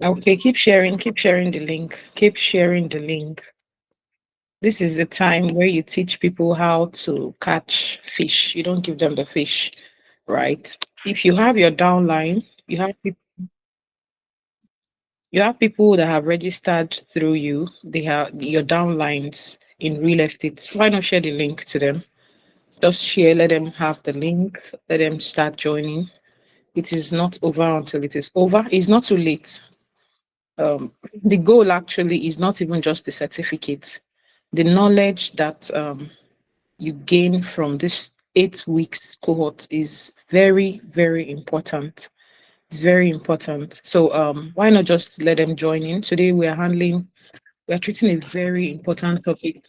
Okay, keep sharing the link. Keep sharing the link. This is the time where you teach people how to catch fish. You don't give them the fish, right? If you have your downline, you have people that have registered through you. They have your downlines in real estate. Why not share the link to them? Just share, let them have the link, let them start joining. It is not over until it is over. It's not too late. The goal actually is not even just the certificate. The knowledge that you gain from this 8 weeks cohort is very, very important. It's very important. So why not just let them join in? Today we are treating a very important topic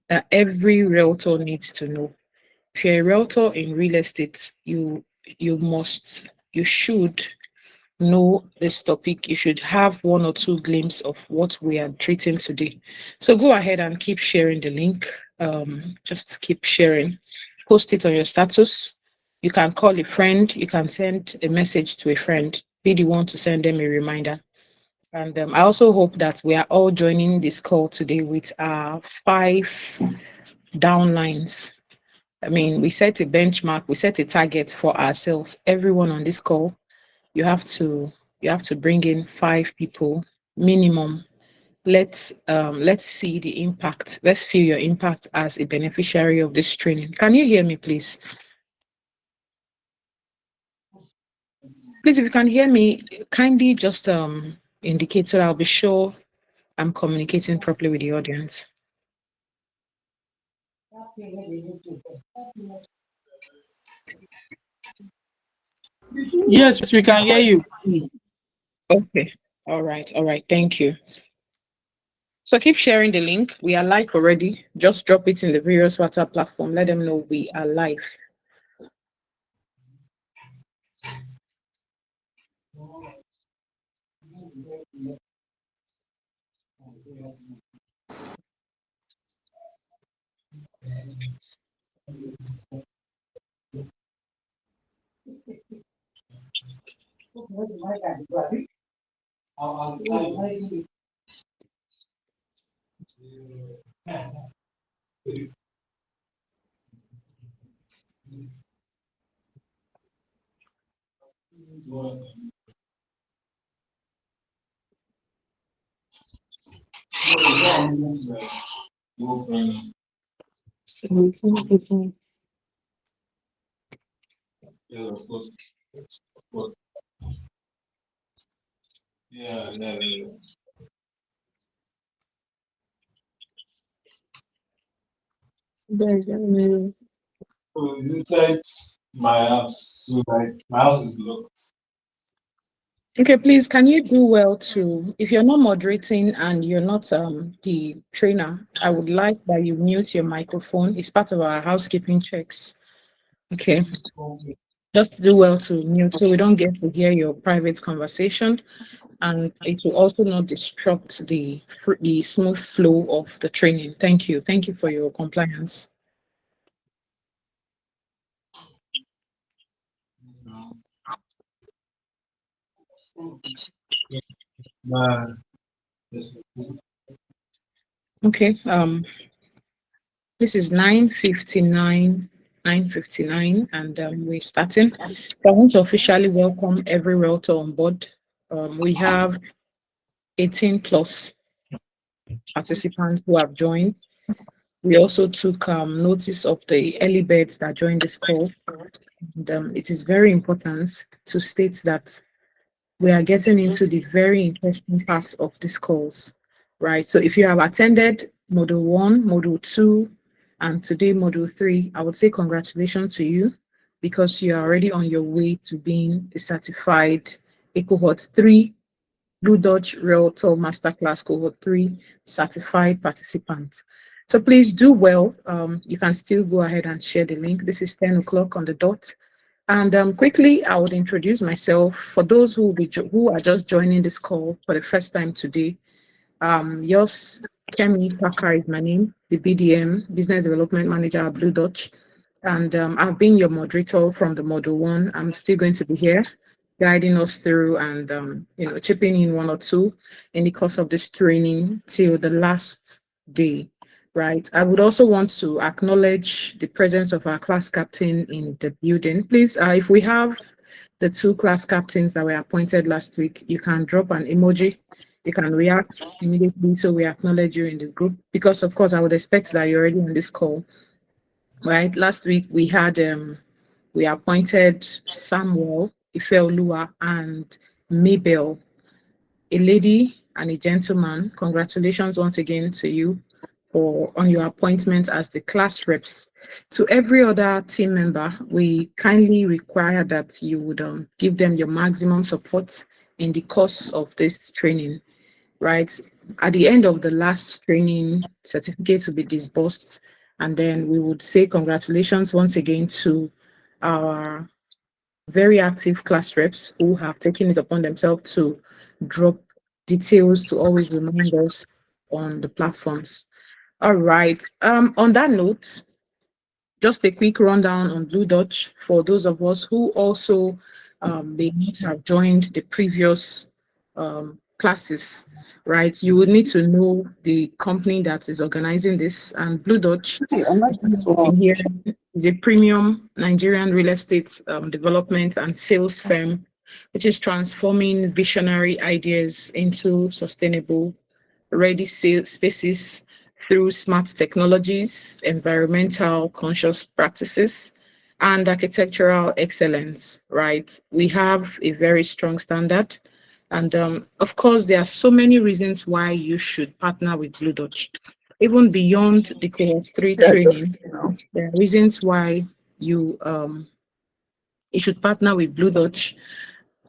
that every realtor needs to know. If you're a realtor in real estate, you must, you should know this topic. You should have one or two glimpses of what we are treating today. So go ahead and keep sharing the link. Just keep sharing. Post it on your status. You can call a friend. You can send a message to a friend. Be the one to send them a reminder. And I also hope that we are all joining this call today with our 5 downlines. I mean, we set a benchmark, we set a target for ourselves. Everyone on this call, you have to bring in 5 people minimum. Let's see the impact. Let's feel your impact as a beneficiary of this training. Can you hear me, please? Please, if you can hear me, kindly just indicate so that I'll be sure I'm communicating properly with the audience. Yes, we can hear you. Okay. All right. Thank you. So keep sharing the link. We are live already. Just drop it in the various WhatsApp platform. Let them know we are live. So it's inside my house. So like my house is locked. Okay, please, can you do well to, if you're not moderating and you're not the trainer, I would like that you mute your microphone. It's part of our housekeeping checks. Okay, just do well to mute so we don't get to hear your private conversation, and it will also not disrupt the smooth flow of the training. Thank you. Thank you for your compliance. Man, Okay, this is 9:59, 9:59, and we're starting. So I want to officially welcome every realtor on board. We have 18 plus participants who have joined. We also took notice of the early birds that joined this call. And, it is very important to state that we are getting into the very interesting parts of these calls, right? So if you have attended Module 1, Module 2, and today Module 3, I would say congratulations to you because you are already on your way to being a certified Cohort 3 BlueDutch Realtor Masterclass Cohort 3 certified participant. So please do well. You can still go ahead and share the link. This is 10 o'clock on the dot. And quickly, I would introduce myself for those who are just joining this call for the first time today. Yours, Kemi Parker is my name, the BDM, Business Development Manager at BlueDutch. And I've been your moderator from the Module 1. I'm still going to be here. guiding us through and chipping in one or two in the course of this training till the last day. Right. I would also want to acknowledge the presence of our class captain in the building. Please, if we have the two class captains that were appointed last week, you can drop an emoji. You can react immediately so we acknowledge you in the group. Because of course I would expect that you're already on this call. Right. Last week we appointed Samuel, Ifeoluwa, and Mabel, a lady and a gentleman. Congratulations once again to you for on your appointment as the class reps. To every other team member, we kindly require that you would give them your maximum support in the course of this training, right? At the end of the last training, certificates will be disbursed, and then we would say congratulations once again to our very active class reps who have taken it upon themselves to drop details to always remind us on the platforms. All right. On that note, just a quick rundown on Blue Dutch for those of us who also may not have joined the previous classes, right? You would need to know the company that is organizing this. And Blue Dutch, Hey, I like this one. here, is a premium Nigerian real estate development and sales firm, which is transforming visionary ideas into sustainable ready spaces through smart technologies, environmental conscious practices, and architectural excellence, right? We have a very strong standard. And of course, there are so many reasons why you should partner with Blue Dutch. Even beyond the Cohort 3 Yeah, just, training, there are reasons why you you should partner with Blue Dutch.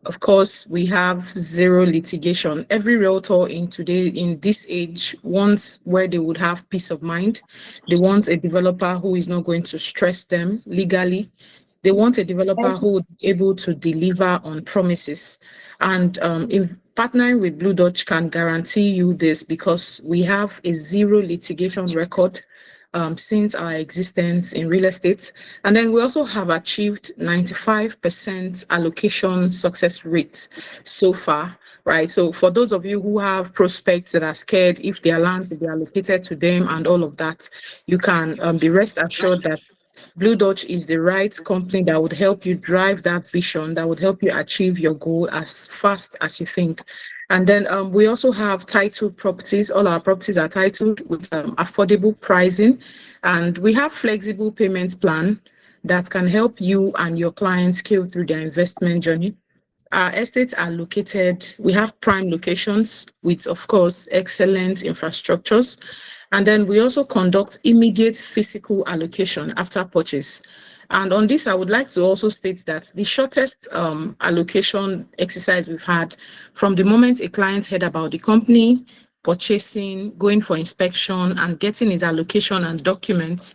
Of course, we have zero litigation. Every realtor in this age wants where they would have peace of mind. They want a developer who is not going to stress them legally. They want a developer who would be able to deliver on promises. And in partnering with Blue Dutch can guarantee you this because we have a zero litigation record since our existence in real estate. And then we also have achieved 95% allocation success rate so far, right? So for those of you who have prospects that are scared if their lands will be allocated to them and all of that, you can be rest assured that Blue Dutch is the right company that would help you drive that vision, that would help you achieve your goal as fast as you think. And then we also have titled properties. All our properties are titled with affordable pricing. And we have flexible payments plan that can help you and your clients scale through their investment journey. Our estates are located, we have prime locations with, of course, excellent infrastructures. And then we also conduct immediate physical allocation after purchase. And on this, I would like to also state that the shortest allocation exercise we've had from the moment a client heard about the company, purchasing, going for inspection, and getting his allocation and documents,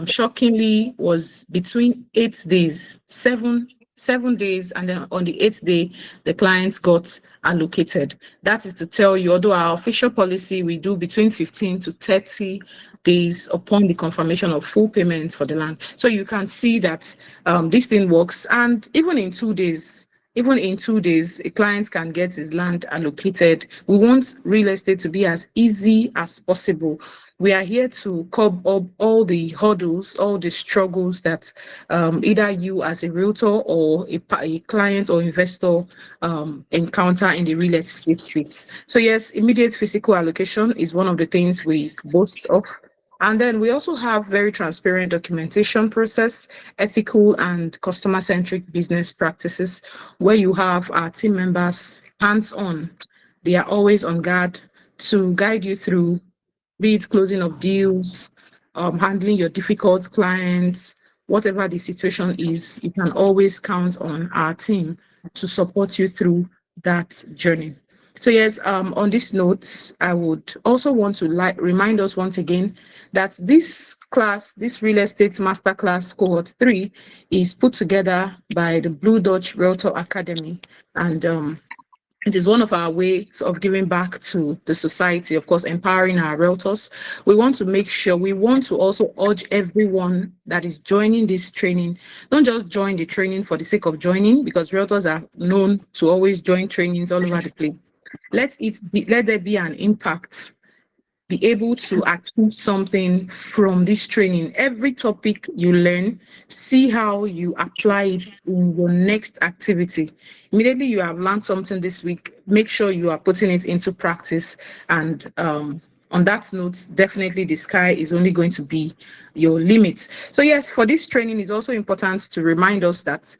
shockingly, was between 8 days, 7 days, and then on the 8th day, the clients got allocated. That is to tell you, although our official policy, we do between 15 to 30 days upon the confirmation of full payment for the land. So you can see that this thing works. And even in 2 days, a client can get his land allocated. We want real estate to be as easy as possible. We are here to curb up all the hurdles, all the struggles that either you as a realtor or a client or investor encounter in the real estate space. So yes, immediate physical allocation is one of the things we boast of. And then we also have very transparent documentation process, ethical and customer-centric business practices, where you have our team members hands-on. They are always on guard to guide you through, be it closing of deals, handling your difficult clients, whatever the situation is, you can always count on our team to support you through that journey. So yes, on this note, I would also want to remind us once again that this class, this real estate masterclass cohort 3, is put together by the Blue Dutch Realtor Academy, and It is one of our ways of giving back to the society, of course, empowering our realtors. We want to make sure, we want to also urge everyone that is joining this training, don't just join the training for the sake of joining, because realtors are known to always join trainings all over the place. Let there be an impact, be able to achieve something from this training. Every topic you learn, see how you apply it in your next activity. Immediately you have learned something this week, make sure you are putting it into practice. And on that note, definitely the sky is only going to be your limit. So yes, for this training, it's also important to remind us that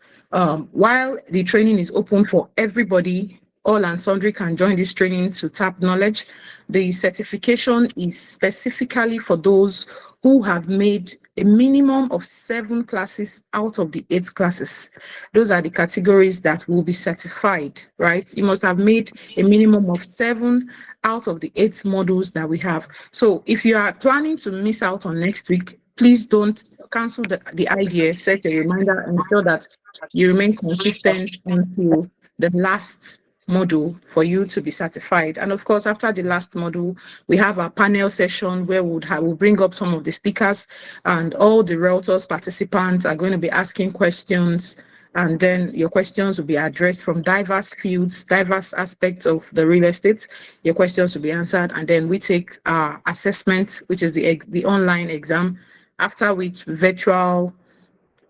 while the training is open for everybody, all and sundry can join this training to tap knowledge. The certification is specifically for those who have made a minimum of 7 classes out of the 8 classes. Those are the categories that will be certified, right? You must have made a minimum of 7 out of the 8 modules that we have. So if you are planning to miss out on next week, please don't cancel the idea, set a reminder, ensure that you remain consistent until the last module for you to be certified. And of course, after the last module, we have our panel session where we'll bring up some of the speakers, and all the realtors participants are going to be asking questions, and then your questions will be addressed from diverse fields, diverse aspects of the real estate. Your questions will be answered, and then we take our assessment, which is the online exam, after which virtual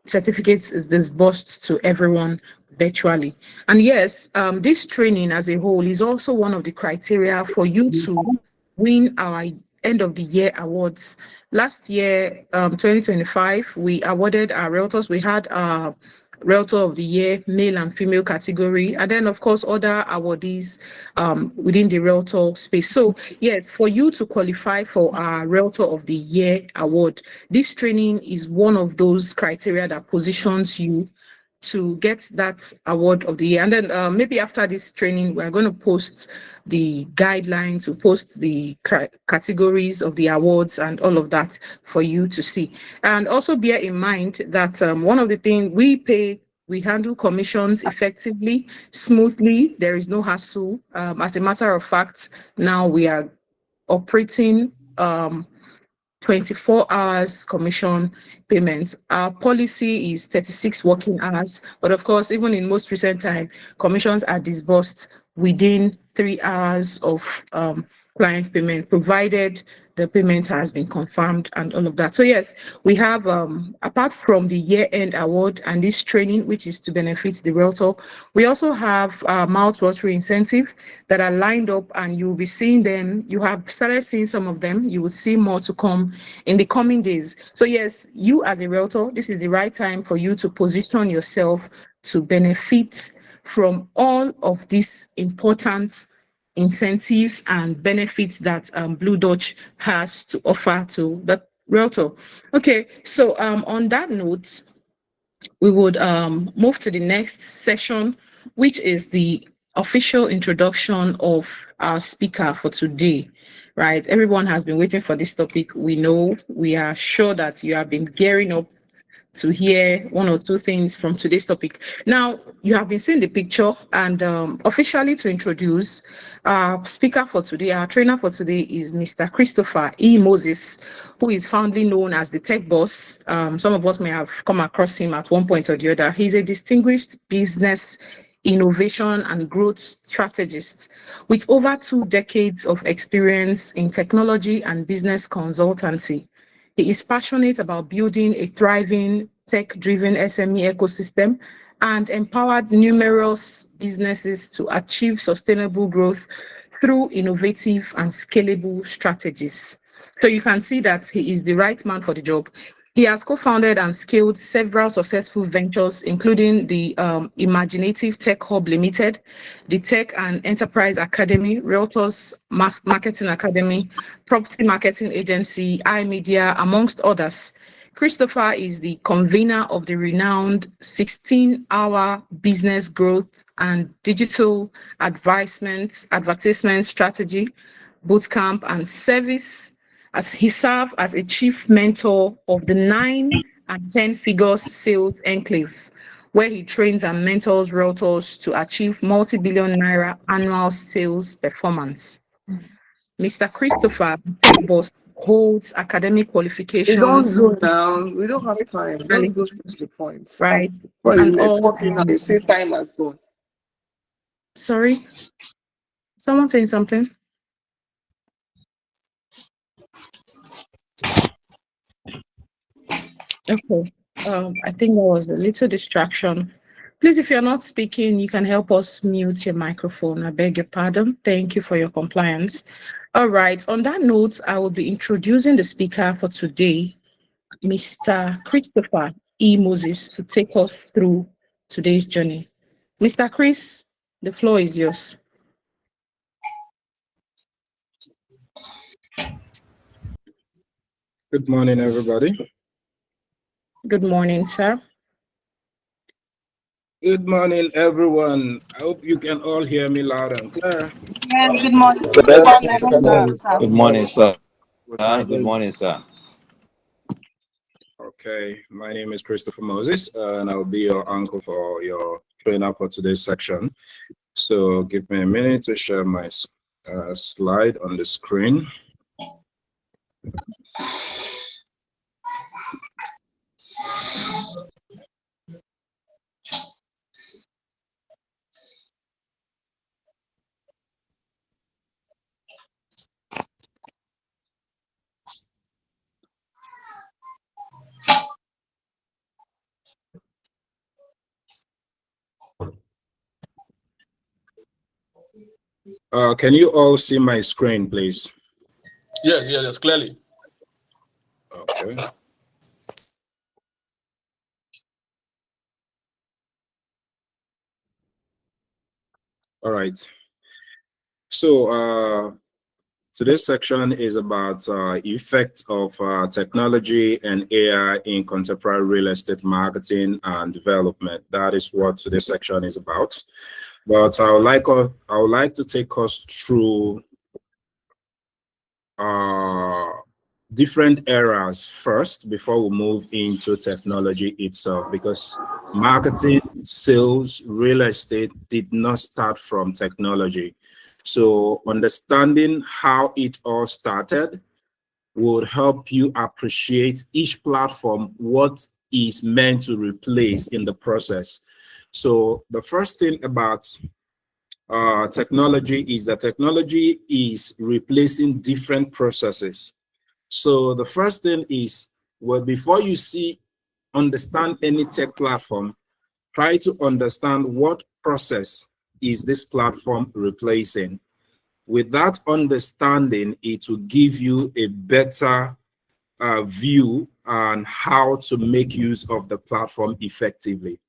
certificates is disbursed to everyone virtually. And yes, this training as a whole is also one of the criteria for you to win our end of the year awards. Last year, 2025, we awarded our realtors. We had our Realtor of the Year, male and female category, and then, of course, other awardees within the Realtor space. So, yes, for you to qualify for our Realtor of the Year award, this training is one of those criteria that positions you to get that award of the year. And then maybe after this training, we're going to post the guidelines, to post the categories of the awards and all of that for you to see. And also bear in mind that one of the things we handle commissions effectively, smoothly. There is no hassle. As a matter of fact, now we are operating 24 hours commission payments. Our policy is 36 working hours, but of course, even in most recent time, commissions are disbursed within 3 hours of client payment, provided the payment has been confirmed and all of that. So yes, we have, apart from the year-end award and this training, which is to benefit the realtor, we also have mouth-watering incentive that are lined up, and you'll be seeing them. You have started seeing some of them. You will see more to come in the coming days. So yes, you as a realtor, this is the right time for you to position yourself to benefit from all of these important incentives and benefits that BlueDutch has to offer to the realtor. Okay, so on that note, we would move to the next session, which is the official introduction of our speaker for today. Right, everyone has been waiting for this topic. We know, we are sure that you have been gearing up to hear one or two things from today's topic. Now, you have been seeing the picture, and officially to introduce our speaker for today, our trainer for today is Mr. Christopher E. Moses, who is fondly known as the Tech Boss. Some of us may have come across him at one point or the other. He's a distinguished business innovation and growth strategist with over 2 decades of experience in technology and business consultancy. He is passionate about building a thriving, tech-driven SME ecosystem and empowered numerous businesses to achieve sustainable growth through innovative and scalable strategies. So you can see that he is the right man for the job. He has co-founded and scaled several successful ventures, including the Imaginative Tech Hub Limited, the Tech and Enterprise Academy, Realtors Marketing Academy, Property Marketing Agency, iMedia, amongst others. Christopher is the convener of the renowned 16-hour business growth and digital advertisement strategy, bootcamp, and service, as he served as a chief mentor of the 9 and 10 figures sales enclave, where he trains and mentors realtors to achieve multi-billion naira annual sales performance. Mr. Christopher, the tech boss, holds academic We don't qualifications, go now. We don't have time. Just go straight to the point. right? But And you all. export it now. You say time has gone. Sorry, someone saying something? Okay. I think there was a little distraction. Please, if you're not speaking, you can help us mute your microphone. I beg your pardon. Thank you for your compliance. All right. On that note, I will be introducing the speaker for today, Mr. Christopher E. Moses, to take us through today's journey. Mr. Chris, the floor is yours. Good morning, everybody. Good morning, sir. Good morning, everyone. I hope you can all hear me loud and clear. Yes, good morning. Yes, Good morning, sir. good morning, sir. Good morning. Good morning, sir. Okay, my name is Christopher Moses, and I'll be your uncle for your trainer for today's section. So give me a minute to share my slide on the screen. Can you all see my screen, please? Yes, clearly. Okay. All right. So today's section is about effect of technology and AI in contemporary real estate marketing and development. That is what today's section is about. But I would like to take us through different eras first before we move into technology itself, because marketing, sales, real estate did not start from technology. So understanding how it all started would help you appreciate each platform, what is meant to replace in the process. So the first thing about technology is that technology is replacing different processes. So the first thing is, well, before you understand any tech platform, try to understand what process is this platform replacing. With that understanding, it will give you a better view on how to make use of the platform effectively.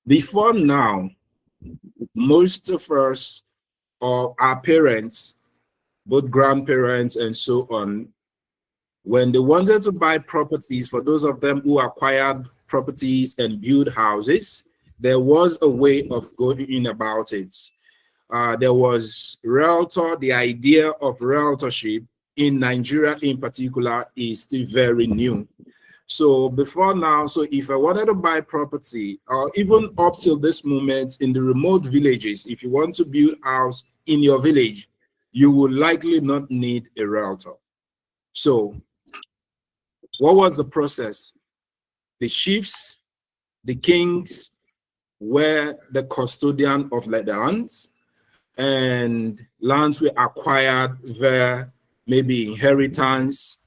Before now, most of us or our parents, both grandparents and so on, when they wanted to buy properties, for those of them who acquired properties and build houses, there was a way of going in about it. There was realtor. The idea of realtorship in Nigeria in particular is still very new. So before now, so if I wanted to buy property, or even up till this moment in the remote villages, if you want to build a house in your village, you will likely not need a realtor. So what was the process? The chiefs, the kings were the custodian of the lands, and lands were acquired via maybe inheritance,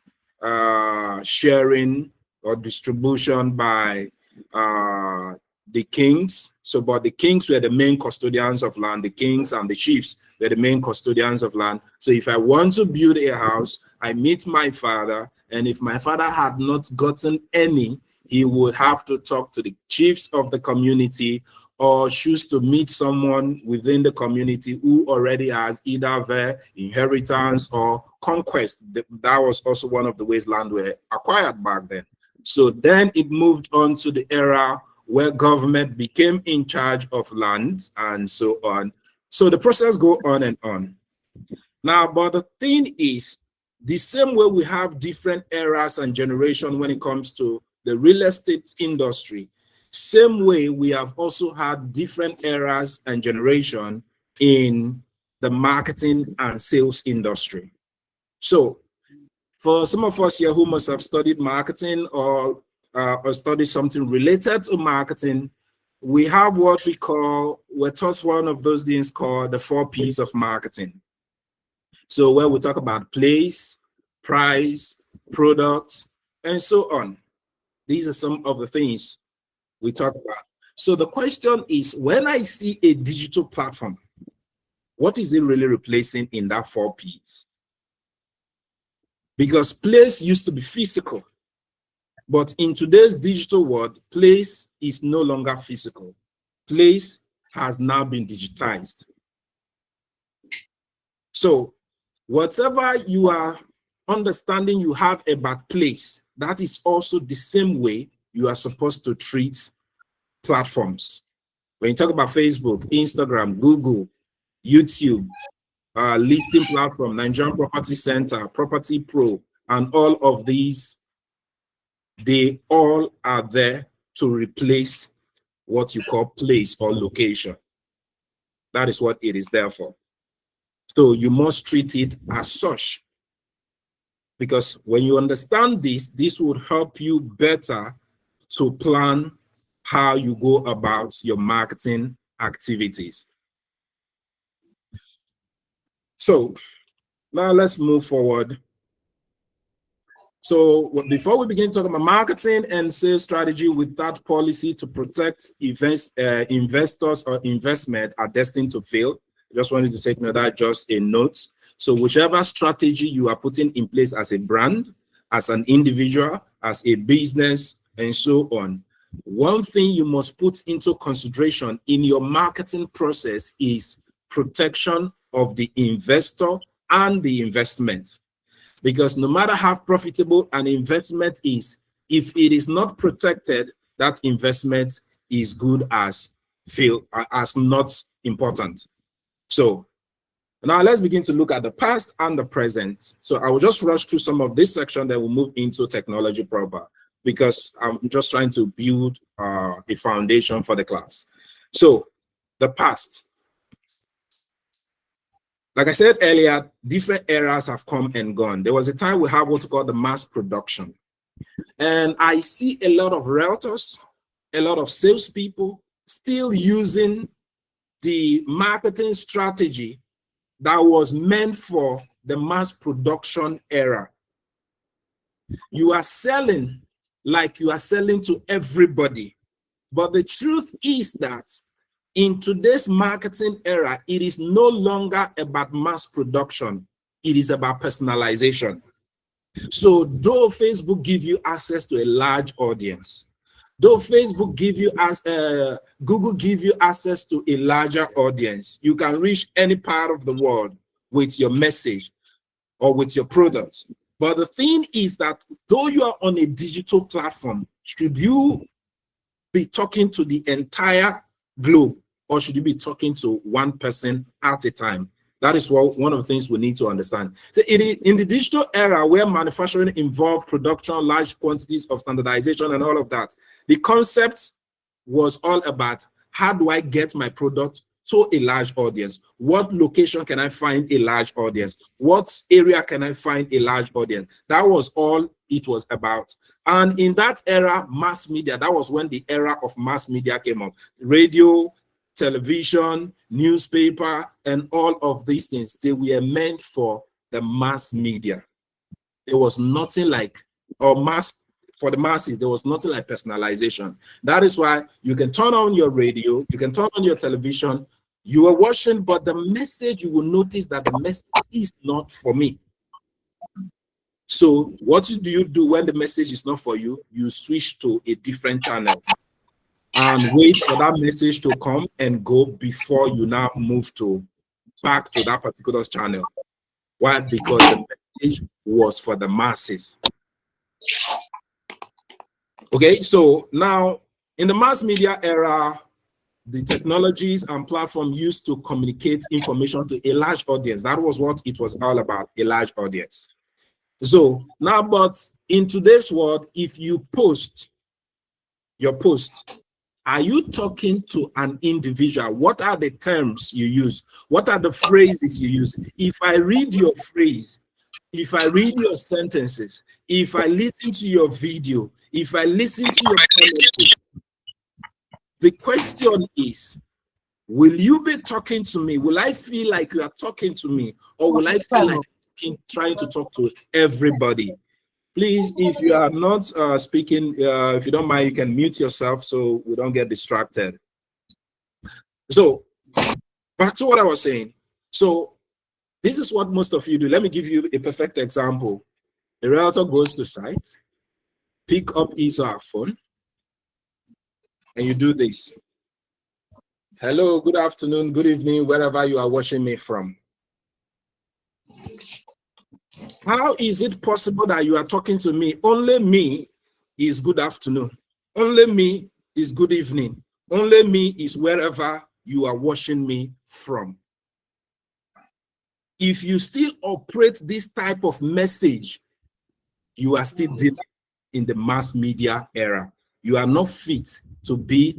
sharing, or distribution by the kings. So, but the kings were the main custodians of land. The kings and the chiefs were the main custodians of land. So if I want to build a house, I meet my father, and if my father had not gotten any, he would have to talk to the chiefs of the community, or choose to meet someone within the community who already has either their inheritance or conquest. That was also one of the ways land were acquired back then. So then it moved on to the era where government became in charge of land and so on. So the process go on and on. Now, but the thing is, the same way we have different eras and generation when it comes to the real estate industry, Same way, we have also had different eras and generation in the marketing and sales industry. So for some of us here who must have studied marketing or studied something related to marketing, we have what we're taught one of those things called the 4 P's of marketing. So where we talk about place, price, product, and so on. These are some of the things we talk about. So the question is, when I see a digital platform, what is it really replacing in that 4 P's? Because place used to be physical, but in today's digital world, place is no longer physical. Place has now been digitized. So whatever you are understanding you have about place, that is also the same way you are supposed to treat platforms. When you talk about Facebook, Instagram, Google, YouTube, listing platform, Nigerian Property Center, Property Pro, and all of these, they all are there to replace what you call place or location. That is what it is there for. So you must treat it as such. Because when you understand this, this would help you better to plan how you go about your marketing activities. So now let's move forward. So before we begin talking about marketing and sales strategy with that policy to protect investors or investment are destined to fail, I just wanted to take note of that, just a note. So whichever strategy you are putting in place as a brand, as an individual, as a business, and so on, one thing you must put into consideration in your marketing process is protection of the investor and the investment. Because no matter how profitable an investment is, if it is not protected, that investment is good as not important. So now let's begin to look at the past and the present. So I will just rush through some of this section, then we'll move into technology proper, because I'm just trying to build a foundation for the class. So the past. Like I said earlier, different eras have come and gone. There was a time we have what we call the mass production. And I see a lot of realtors, a lot of salespeople still using the marketing strategy that was meant for the mass production era. You are selling like you are selling to everybody. But the truth is that in today's marketing era, it is no longer about mass production. It is about personalization. So though Facebook give you access to a large audience, though Facebook give you Google give you access to a larger audience, you can reach any part of the world with your message or with your products. But the thing is that though you are on a digital platform, should you be talking to the entire globe, or should you be talking to one person at a time? That is one of the things we need to understand. So in the digital era where manufacturing involved production, large quantities of standardization and all of that, the concept was all about how do I get my product to a large audience? What location can I find a large audience? What area can I find a large audience? That was all it was about. And in that era, mass media, that was when the era of mass media came up. Radio, television, newspaper, and all of these things, they were meant for the mass media. There was nothing like, for the masses, there was nothing like personalization. That is why you can turn on your radio, you can turn on your television, you are watching, but the message, you will notice that the message is not for me. So what do you do when the message is not for you? You switch to a different channel and wait for that message to come and go before you now move back to that particular channel. Why? Because the message was for the masses. Okay, so now in the mass media era, the technologies and platform used to communicate information to a large audience. That was what it was all about, a large audience. So now, but in today's world, if you post your post Are you talking to an individual? What are the terms you use? What are the phrases you use? If I read your phrase, if I read your sentences, if I listen to your video, if I listen to your commentary, the question is, will you be talking to me? Will I feel like you are talking to me? Or will I feel like trying to talk to everybody? Please, if you are not speaking, if you don't mind, you can mute yourself so we don't get distracted. So, back to what I was saying. So, this is what most of you do. Let me give you a perfect example. A realtor goes to site, pick up his or her phone, and you do this. Hello, good afternoon, good evening, wherever you are watching me from. How is it possible that you are talking to me? Only me is good afternoon. Only me is good evening. Only me is wherever you are watching me from. If you still operate this type of message, you are still dealing in the mass media era. You are not fit to be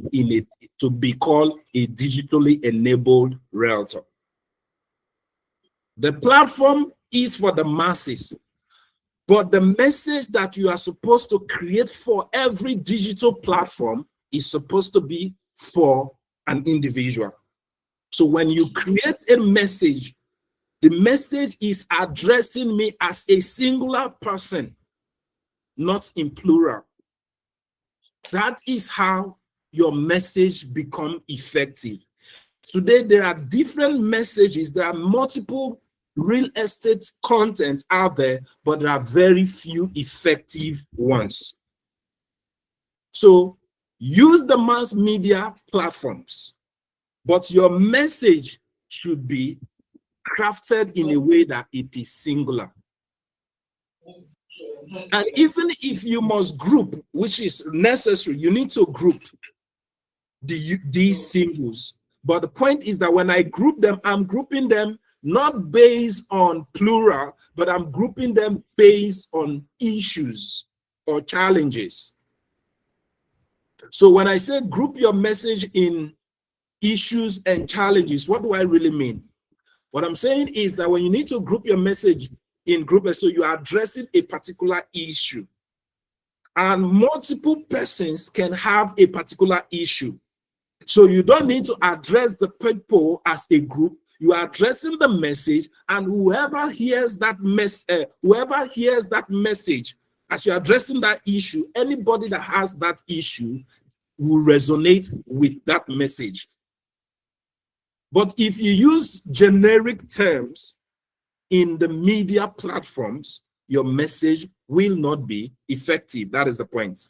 called a digitally enabled realtor. The platform is for the masses, but the message that you are supposed to create for every digital platform is supposed to be for an individual. So when you create a message, the message is addressing me as a singular person, not in plural. That is how your message becomes effective. Today, there are different messages. There are multiple real estate content out there, but there are very few effective ones. So use the mass media platforms, but your message should be crafted in a way that it is singular. And even if you must group, which is necessary, you need to group these symbols. But the point is that when I group them, I'm grouping them not based on plural, but I'm grouping them based on issues or challenges. So when I say group your message in issues and challenges, what do I really mean? What I'm saying is that when you need to group your message in groups, so you are addressing a particular issue, and multiple persons can have a particular issue. So you don't need to address the people as a group. You are addressing the message, and whoever hears that message as you're addressing that issue, anybody that has that issue will resonate with that message. But if you use generic terms in the media platforms, your message will not be effective. That is the point.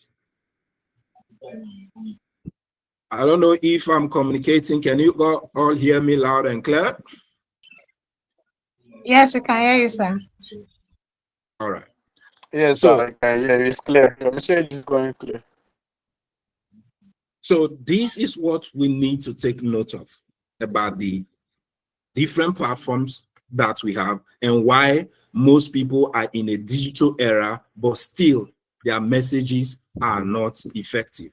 I don't know if I'm communicating. Can you all hear me loud and clear? Yes, we can hear you, sir. All right. Yes, So I can hear you. It's clear. Your message is going clear. So this is what we need to take note of about the different platforms that we have and why most people are in a digital era, but still their messages are not effective.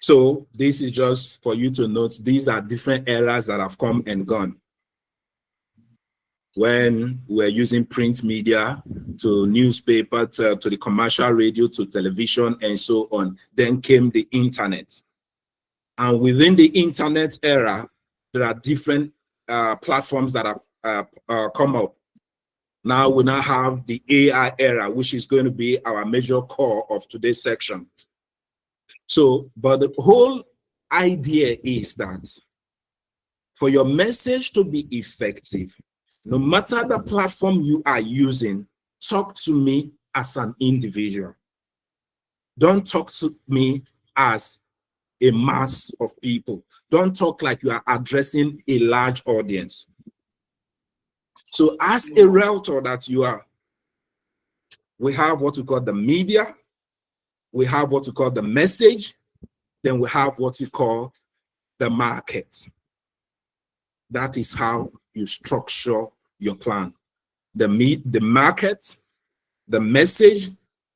So this is just for you to note, these are different eras that have come and gone. When we're using print media to newspaper, to the commercial radio, to television, and so on, then came the internet. And within the internet era, there are different platforms that have come up. Now we now have the AI era, which is going to be our major core of today's section. So, but the whole idea is that for your message to be effective, no matter the platform you are using, talk to me as an individual. Don't talk to me as a mass of people. Don't talk like you are addressing a large audience. So as a realtor that you are, we have what we call the media, we have what we call the message, then we have what we call the market. That is how you structure your plan. the market, the message,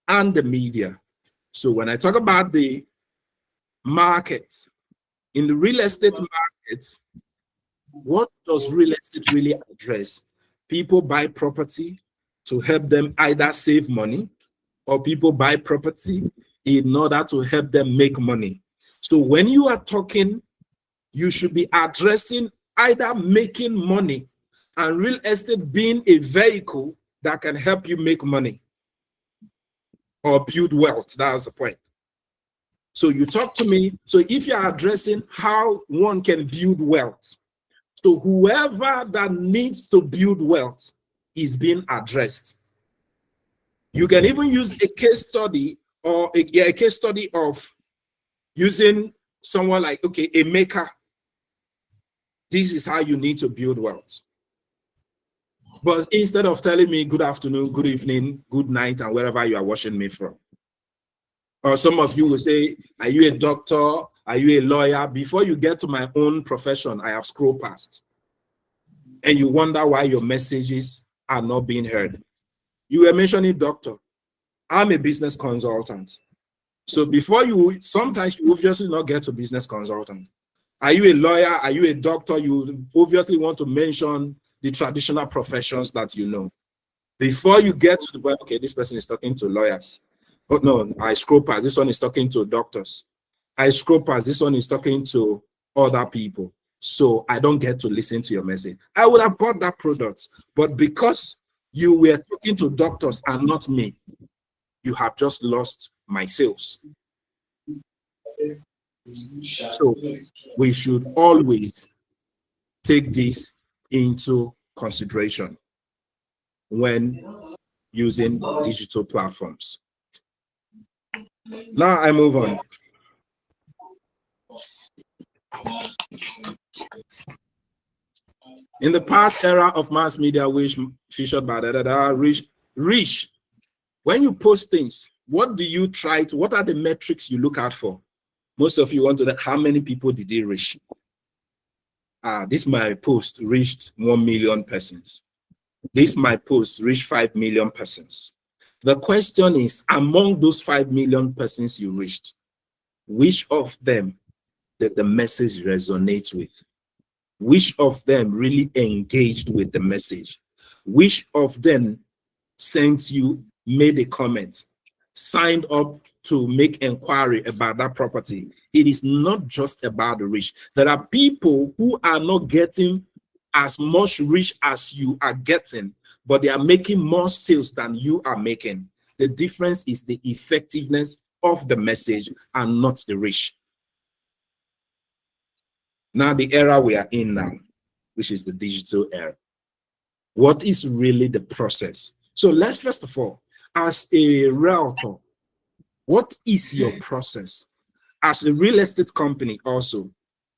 and the media. So when I talk about the market, in the real estate market, what does real estate really address? People buy property to help them either save money, or people buy property in order to help them make money. So when you are talking, you should be addressing either making money and real estate being a vehicle that can help you make money or build wealth. That's the point. So you talk to me. So if you're addressing how one can build wealth, so whoever that needs to build wealth is being addressed. You can even use a case study or a case study of using someone like, okay, a maker. This is how you need to build wealth. But instead of telling me good afternoon, good evening, good night, and wherever you are watching me from. Or some of you will say, are you a doctor? Are you a lawyer? Before you get to my own profession, I have scrolled past. And you wonder why your messages are not being heard. You were mentioning doctor. I'm a business consultant. So before you, sometimes you obviously not get to business consultant. Are you a lawyer? Are you a doctor? You obviously want to mention the traditional professions that you know. Before you get to the point, okay, this person is talking to lawyers. Oh no, I scroll past. This one is talking to doctors. I scroll past. This one is talking to other people. So I don't get to listen to your message. I would have bought that product, but because you were talking to doctors and not me, you have just lost my sales. So we should always take this into consideration when using digital platforms. Now I move on. In the past era of mass media, which featured by reach, when you post things, what do you try to, what are the metrics you look out for? Most of you want to know how many people did they reach? This my post reached 1 million persons. This my post reached 5 million persons. The question is, among those 5 million persons you reached, which of them did the message resonate with? Which of them really engaged with the message? Which of them sent you, made a comment, signed up to make inquiry about that property? It is not just about the reach. There are people who are not getting as much reach as you are getting, but they are making more sales than you are making. The difference is the effectiveness of the message and not the reach. Now, the era we are in now, which is the digital era. What is really the process? So let's first of all, as a realtor, what is your process? As a real estate company also,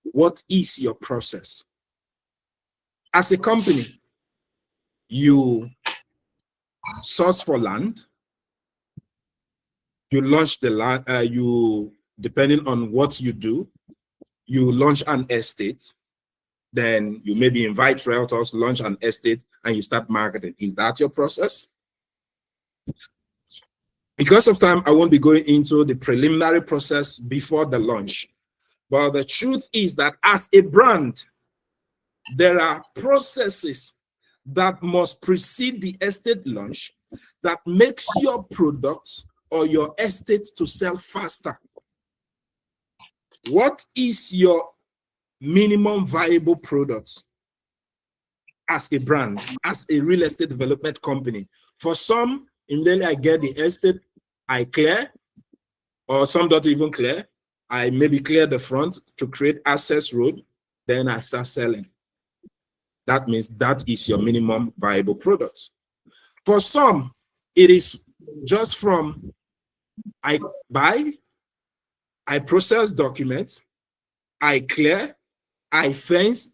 what is your process? As a company, you source for land, you launch the land, depending on what you do, you launch an estate, then you maybe invite realtors, launch an estate, and you start marketing. Is that your process? Because of time, I won't be going into the preliminary process before the launch. But the truth is that as a brand, there are processes that must precede the estate launch that makes your product or your estate to sell faster. What is your minimum viable product as a brand, as a real estate development company? For some, immediately I get the estate, I clear, or some don't even clear. I maybe clear the front to create access road, then I start selling. That means that is your minimum viable product. For some, it is just from I buy, I process documents, I clear, I fence,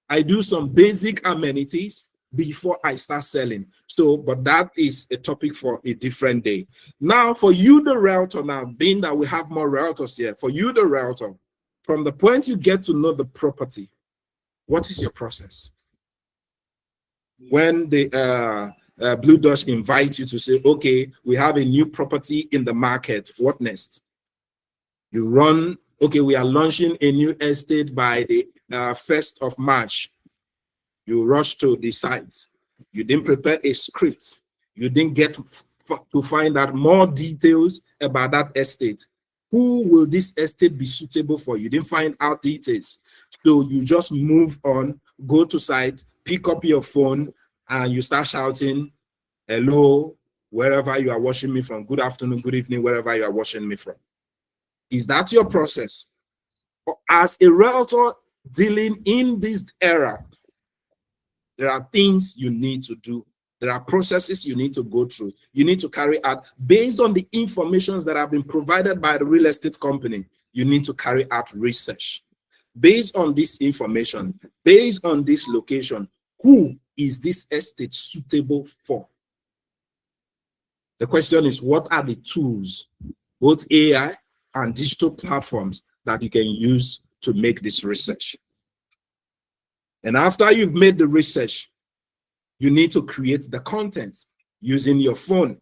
I do some basic amenities before I start selling. So, but that is a topic for a different day. Now, for you, the realtor, now being that we have more realtors here, for you, the realtor, from the point you get to know the property, what is your process? When the BlueDutch invites you to say, okay, we have a new property in the market. What next? You run, okay, we are launching a new estate by the 1st of March. You rush to the site. You didn't prepare a script. You didn't get to find out more details about that estate. Who will this estate be suitable for? You didn't find out details. So you just move on, go to site, pick up your phone, and you start shouting, hello, wherever you are watching me from. Good afternoon, good evening, wherever you are watching me from. Is that your process? As a realtor dealing in this era, there are things you need to do. There are processes you need to go through. You need to carry out based on the information that have been provided by the real estate company. You need to carry out research. Based on this information, based on this location, who is this estate suitable for? The question is, what are the tools, both AI and digital platforms, that you can use to make this research? And after you've made the research, you need to create the content using your phone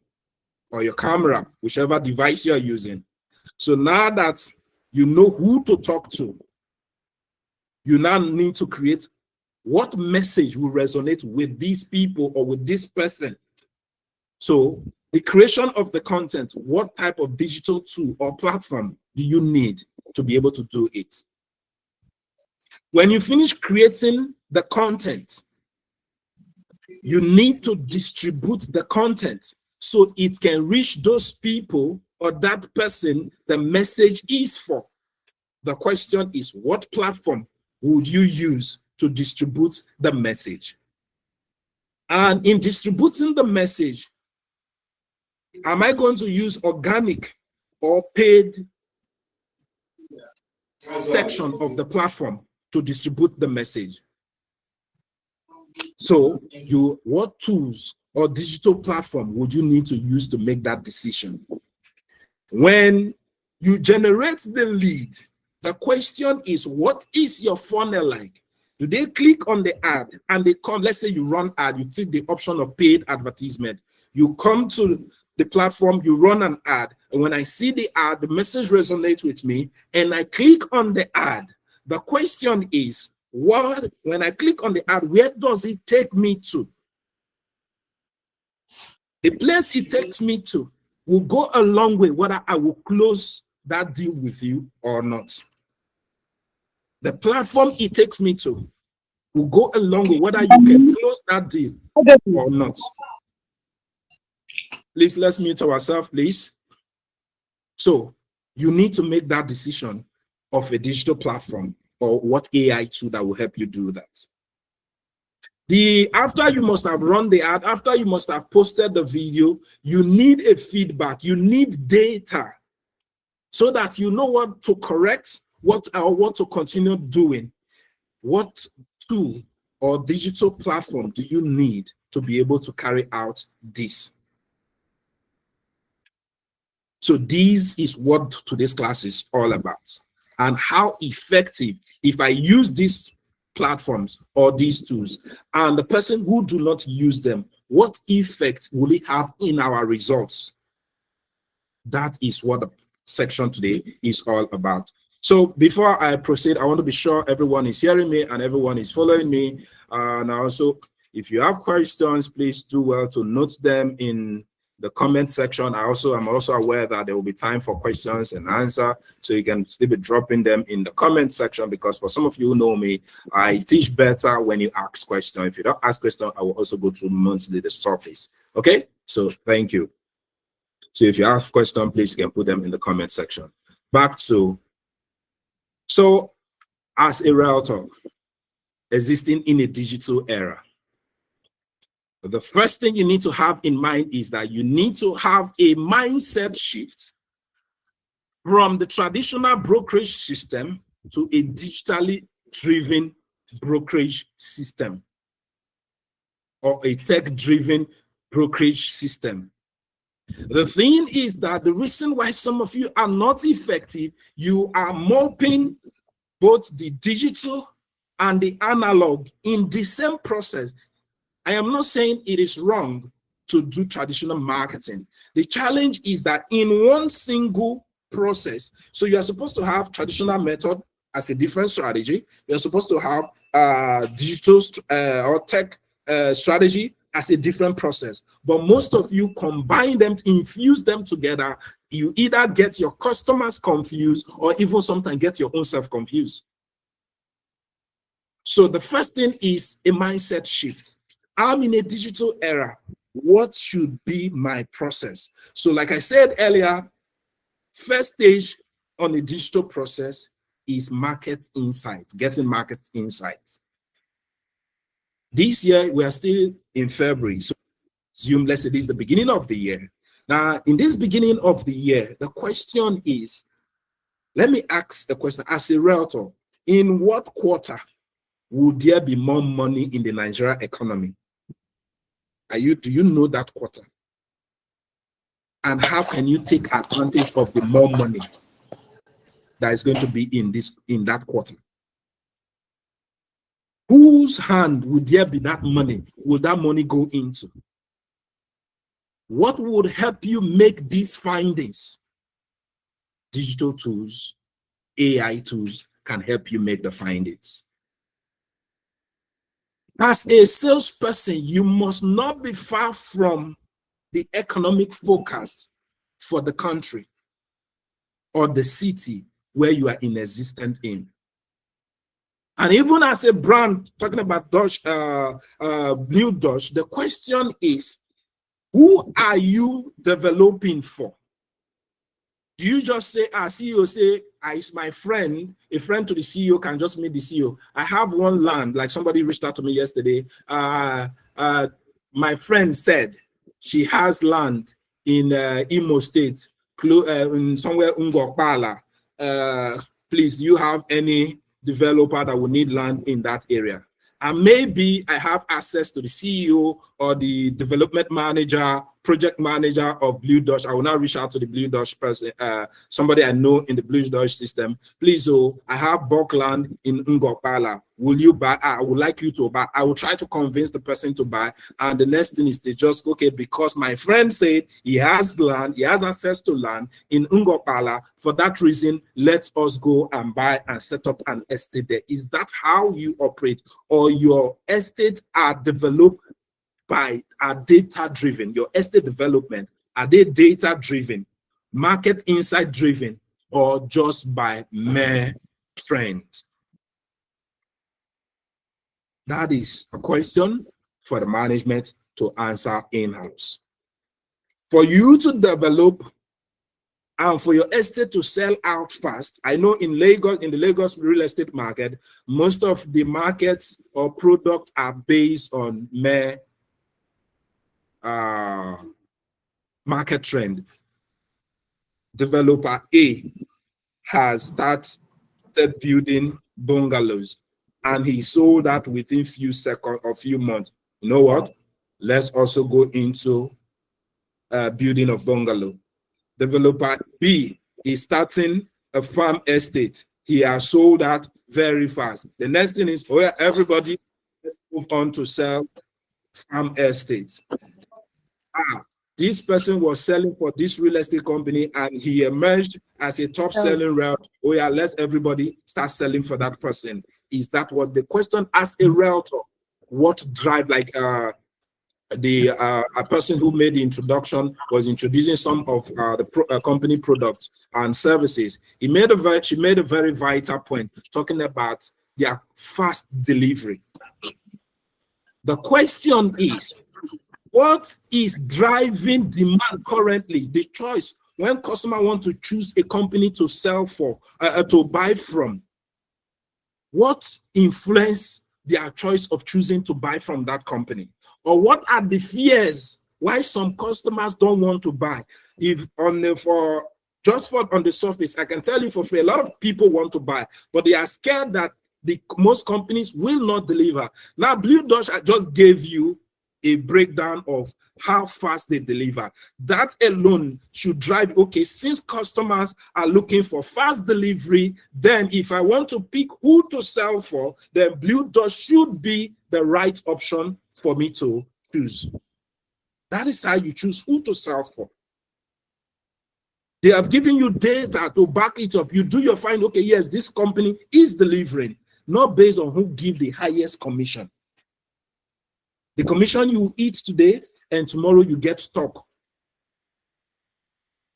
or your camera, whichever device you're using. So now that you know who to talk to, you now need to create what message will resonate with these people or with this person. So the creation of the content, what type of digital tool or platform do you need to be able to do it? When you finish creating the content, you need to distribute the content so it can reach those people or that person the message is for. The question is, what platform would you use to distribute the message? And in distributing the message, am I going to use organic or paid section of the platform to distribute the message? So what tools or digital platform would you need to use to make that decision? When you generate the lead, the question is, what is your funnel like? Do they click on the ad and they come? Let's say you run ad, you take the option of paid advertisement. You come to the platform, you run an ad, and when I see the ad, the message resonates with me, and I click on the ad. The question is, when I click on the ad, where does it take me to? The place it takes me to will go a long way whether I will close that deal with you or not. The platform it takes me to will go a long way whether you can close that deal or not. Please, let's mute ourselves, please. So you need to make that decision of a digital platform or what AI tool that will help you do that. After you must have run the ad, after you must have posted the video, you need a feedback, you need data so that you know what to correct, what to continue doing. What tool or digital platform do you need to be able to carry out this? So this is what today's class is all about, and how effective, if I use these platforms or these tools, and the person who do not use them, what effect will it have in our results? That is what the section today is all about. So before I proceed, I want to be sure everyone is hearing me and everyone is following me. And also, if you have questions, please do well to note them in the comment section. I'm also aware that there will be time for questions and answer, so you can still be dropping them in the comment section, because for some of you who know me, I teach better when you ask questions. If you don't ask questions, I will also go through monthly the surface. Okay, so thank you. So if you have questions, please you can put them in the comment section. Back to, so as a realtor existing in a digital era, the first thing you need to have in mind is that you need to have a mindset shift from the traditional brokerage system to a digitally driven brokerage system or a tech-driven brokerage system. The thing is that the reason why some of you are not effective, you are moping both the digital and the analog in the same process. I am not saying it is wrong, to do traditional marketing. The challenge is that in one single process, so you are supposed to have traditional method as a different strategy. You're supposed to have digital or tech strategy as a different process. But most of you combine them, infuse them together. You either get your customers confused or even sometimes get your own self confused. So the first thing is a mindset shift. I'm in a digital era. What should be my process? So like I said earlier, first stage on the digital process is market insights, getting market insights. This year, we are still in February. So assume, let's say this is the beginning of the year. Now, in this beginning of the year, the question is, let me ask a question as a realtor, in what quarter would there be more money in the Nigeria economy? Do you know that quarter? And how can you take advantage of the more money that is going to be in that quarter? Whose hand would there be that money? Will that money go into? What would help you make these findings? Digital tools, AI tools can help you make the findings. As a salesperson, you must not be far from the economic forecast for the country or the city where you are existent in. And even as a brand, talking about BlueDutch, the question is, who are you developing for? Do you just say, CEO say, it's my friend, a friend to the CEO can just meet the CEO. I have one land, like somebody reached out to me yesterday. My friend said she has land in Imo State, in somewhere Ungokpala. Please, do you have any developer that will need land in that area? And maybe I have access to the CEO or the development manager, project manager of BlueDutch. I will now reach out to the BlueDutch person, somebody I know in the BlueDutch system. Please, I have bulk land in Ngopala. Will you buy? I would like you to buy. I will try to convince the person to buy. And the next thing is to just, okay, because my friend said he has land, he has access to land in Ngopala. For that reason, let us go and buy and set up an estate there. Is that how you operate? Or your estates are developed are data driven? Your estate development, are they data driven, market insight driven, or just by mere trend? That is a question for the management to answer in-house. For you to develop and for your estate to sell out fast, I know in Lagos, in the Lagos real estate market, most of the markets or products are based on mere market trend. Developer A has started building bungalows and he sold that within few seconds or few months. You know what? Let's also go into building of bungalow. Developer B is starting a farm estate. He has sold that very fast. The next thing is, oh yeah, everybody, let's move on to sell farm estates. This person was selling for this real estate company and he emerged as a top selling realtor. Oh yeah, let everybody start selling for that person. Is that what the question as a realtor? What drive, like a person who made the introduction was introducing some of the company products and services. She made a very vital point talking about their fast delivery. The question is, what is driving demand currently? The choice when customers want to choose a company to sell for, to buy from. What influence their choice of choosing to buy from that company? Or what are the fears why some customers don't want to buy? If on the on the surface, I can tell you for free, a lot of people want to buy, but they are scared that most companies will not deliver. Now, BlueDutch, I just gave you a breakdown of how fast they deliver. That alone should drive, okay, since customers are looking for fast delivery, then if I want to pick who to sell for, then BlueDutch should be the right option for me to choose. That is how you choose who to sell for. They have given you data to back it up. You do your find, okay, yes, this company is delivering, not based on who give the highest commission. The commission you eat today and tomorrow you get stock.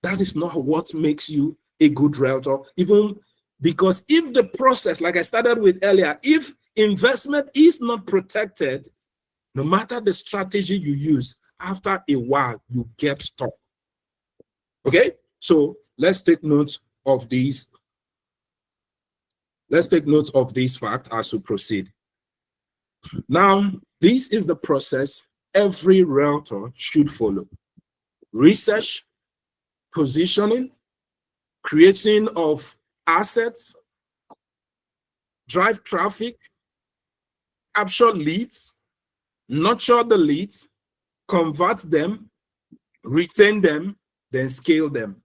That is not what makes you a good realtor. Even because if the process, like I started with earlier, if investment is not protected, no matter the strategy you use, after a while, you get stuck. Okay? So let's take note of these. Let's take note of this fact as we proceed. Now, this is the process every realtor should follow. Research, positioning, creating of assets, drive traffic, capture leads, nurture the leads, convert them, retain them, then scale them.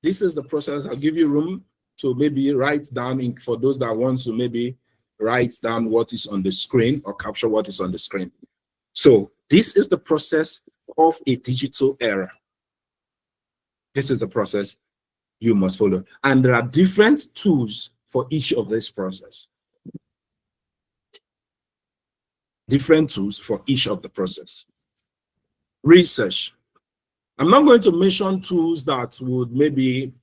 This is the process. I'll give you room to maybe write down for those that want to maybe write down what is on the screen or capture what is on the screen. So this is the process of a digital era. This is the process you must follow. And there are different tools for each of this process. Different tools for each of the process. Research. I'm not going to mention tools that would maybe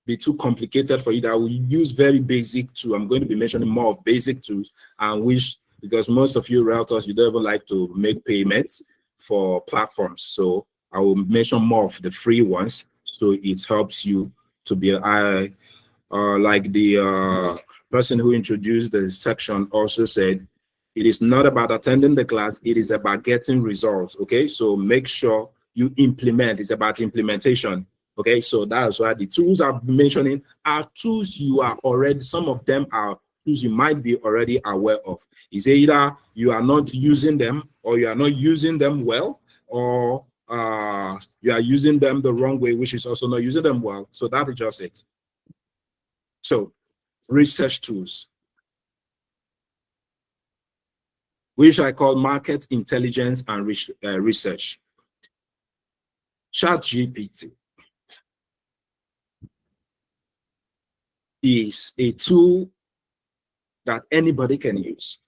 be too complicated for you, that will use very basic tools. I'm going to be mentioning more of basic tools, and which, because most of you realtors, you don't even like to make payments for platforms. So I will mention more of the free ones, so it helps you to be like the person who introduced the section also said, it is not about attending the class, it is about getting results. Okay, so make sure you implement. It's about implementation. Okay, so that's why the tools I'm mentioning are tools you are already, some of them are tools you might be already aware of. It's either you are not using them, or you are not using them well, or you are using them the wrong way, which is also not using them well. So that is just it. So research tools, which I call market intelligence and research. ChatGPT is a tool that anybody can use.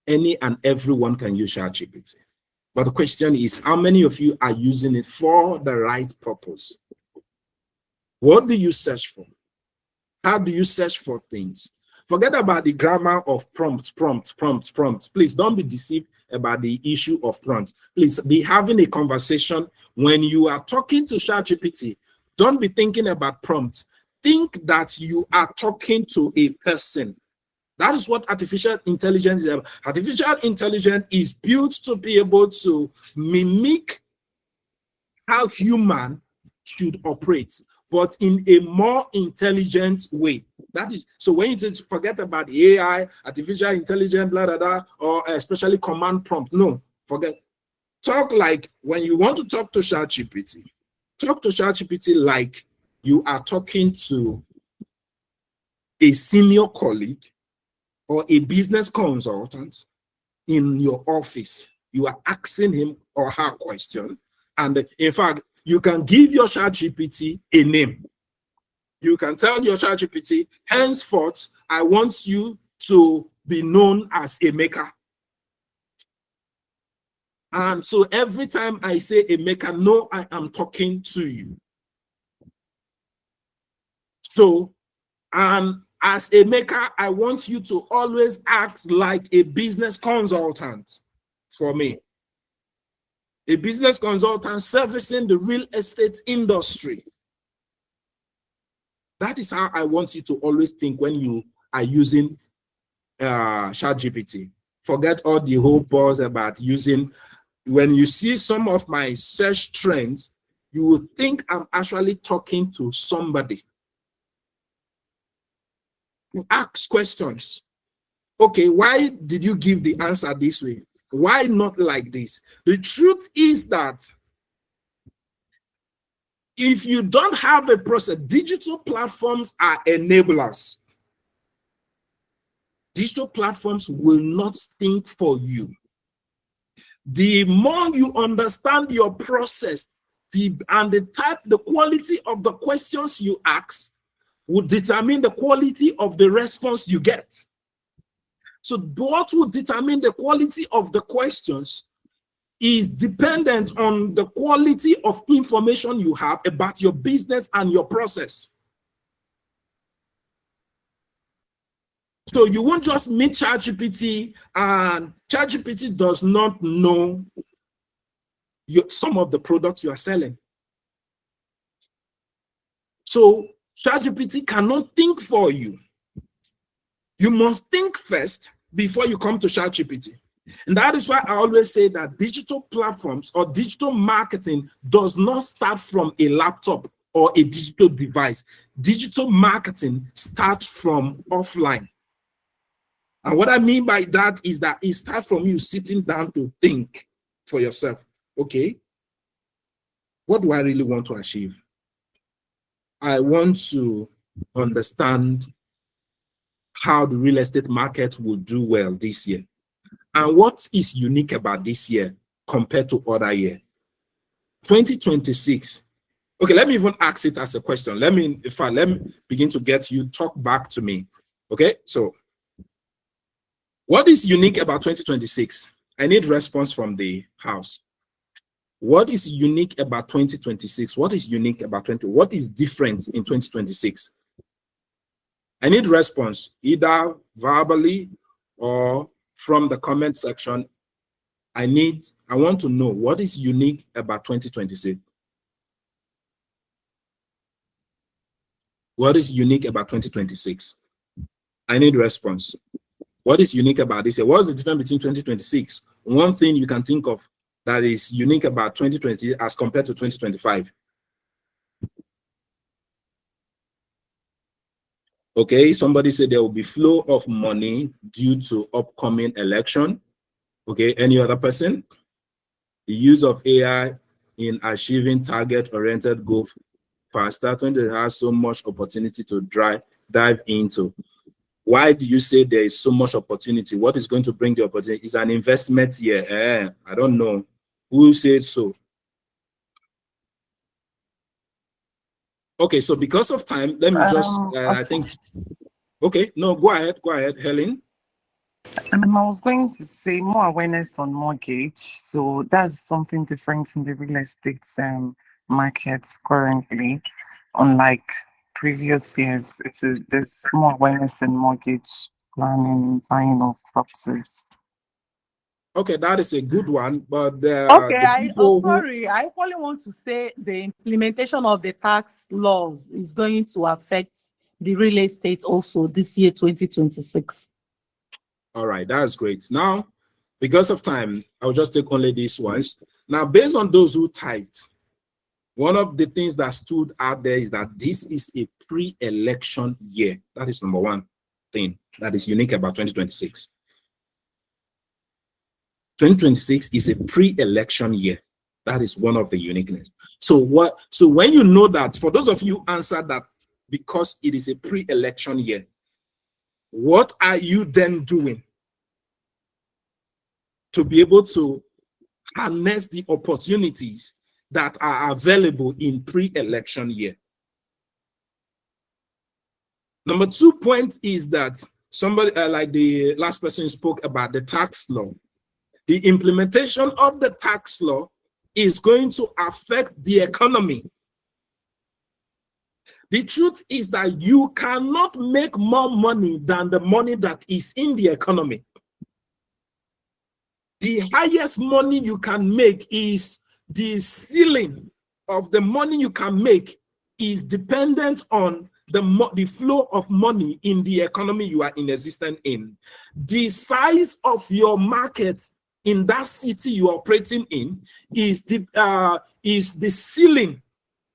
Any and everyone can use ChatGPT. But the question is, how many of you are using it for the right purpose? What do you search for? How do you search for things? Forget about the grammar of prompt. Please don't be deceived about the issue of prompt. Please be having a conversation. When you are talking to ChatGPT, don't be thinking about prompt. Think that you are talking to a person. That is what artificial intelligence is. Artificial intelligence is built to be able to mimic how human should operate, but in a more intelligent way. That is, so when you forget about AI, artificial intelligence, blah, blah, blah, or especially command prompt, no, forget. Talk like when you want to talk to ChatGPT, talk to ChatGPT like you are talking to a senior colleague or a business consultant in your office. You are asking him or her question. And in fact, you can give your ChatGPT a name. You can tell your ChatGPT, henceforth, I want you to be known as a maker. And so every time I say a maker, no, I am talking to you. So, as a maker, I want you to always act like a business consultant for me. A business consultant servicing the real estate industry. That is how I want you to always think when you are using ChatGPT. Forget all the whole buzz about using. When you see some of my search trends, you will think I'm actually talking to somebody. You ask questions. Okay, why did you give the answer this way? Why not like this? The truth is that if you don't have a process, digital platforms are enablers. Digital platforms will not think for you. The more you understand your process, the quality of the questions you ask will determine the quality of the response you get. So what will determine the quality of the questions is dependent on the quality of information you have about your business and your process. So you won't just meet ChatGPT, and ChatGPT does not know some of the products you are selling. So ChatGPT cannot think for you. You must think first before you come to ChatGPT. And that is why I always say that digital platforms or digital marketing does not start from a laptop or a digital device. Digital marketing starts from offline. And what I mean by that is that it starts from you sitting down to think for yourself. Okay, what do I really want to achieve? I want to understand how the real estate market will do well this year. And what is unique about this year compared to other year? 2026. Okay, let me even ask it as a question. Let me begin to get you talk back to me. Okay, so what is unique about 2026? I need response from the house. What is unique about 2026? What is unique about what is different in 2026? I need response, either verbally or from the comment section. I want to know what is unique about 2026. What is unique about 2026? I need response. What is unique about this year? What is the difference between 2026? One thing you can think of that is unique about 2020 as compared to 2025. Okay, somebody said there will be flow of money due to upcoming election. Okay, any other person? The use of AI in achieving target-oriented goals faster. 20 has so much opportunity to dive into. Why do you say there is so much opportunity? What is going to bring the opportunity? It's an investment year. I don't know. Who said so? Okay, so because of time, let me just, I think, okay, no, go ahead, Helen. I was going to say more awareness on mortgage. So that's something different in the real estate market currently. Unlike previous years, there's more awareness in mortgage planning, buying of properties. Okay, that is a good one, but okay, I only want to say the implementation of the tax laws is going to affect the real estate also this year, 2026. All right, that's great. Now, because of time, I'll just take only these ones. Now, based on those who typed, one of the things that stood out there is that this is a pre-election year. That is number one thing that is unique about 2026. 2026 is a pre-election year. That is one of the uniqueness. So when you know that, for those of you who answered that because it is a pre-election year, what are you then doing to be able to harness the opportunities that are available in pre-election year? Number 2 point is that somebody, like the last person spoke about the tax law. The implementation of the tax law is going to affect the economy. The truth is that you cannot make more money than the money that is in the economy. The highest money you can make is the ceiling of the money you can make is dependent on the flow of money in the economy you are in existence in. The size of your market in that city you are operating in is the ceiling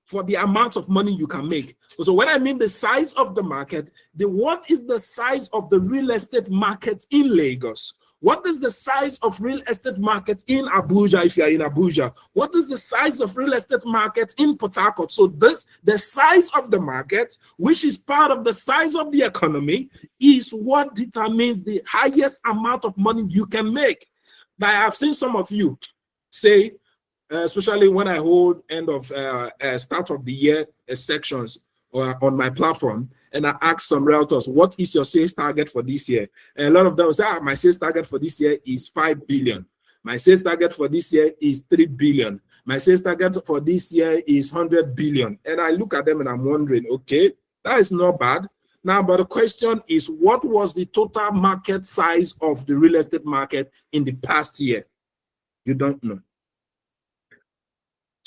for the amount of money you can make. So when I mean the size of the market, what is the size of the real estate market in Lagos? What is the size of real estate market in Abuja if you are in Abuja? What is the size of real estate market in Port Harcourt? So the size of the market, which is part of the size of the economy, is what determines the highest amount of money you can make. But I have seen some of you say, especially when I hold end of start of the year sections on my platform, and I ask some realtors, what is your sales target for this year? And a lot of them will say, my sales target for this year is 5 billion. My sales target for this year is 3 billion. My sales target for this year is 100 billion. And I look at them and I'm wondering, okay, that is not bad. Now, but the question is, what was the total market size of the real estate market in the past year? You don't know.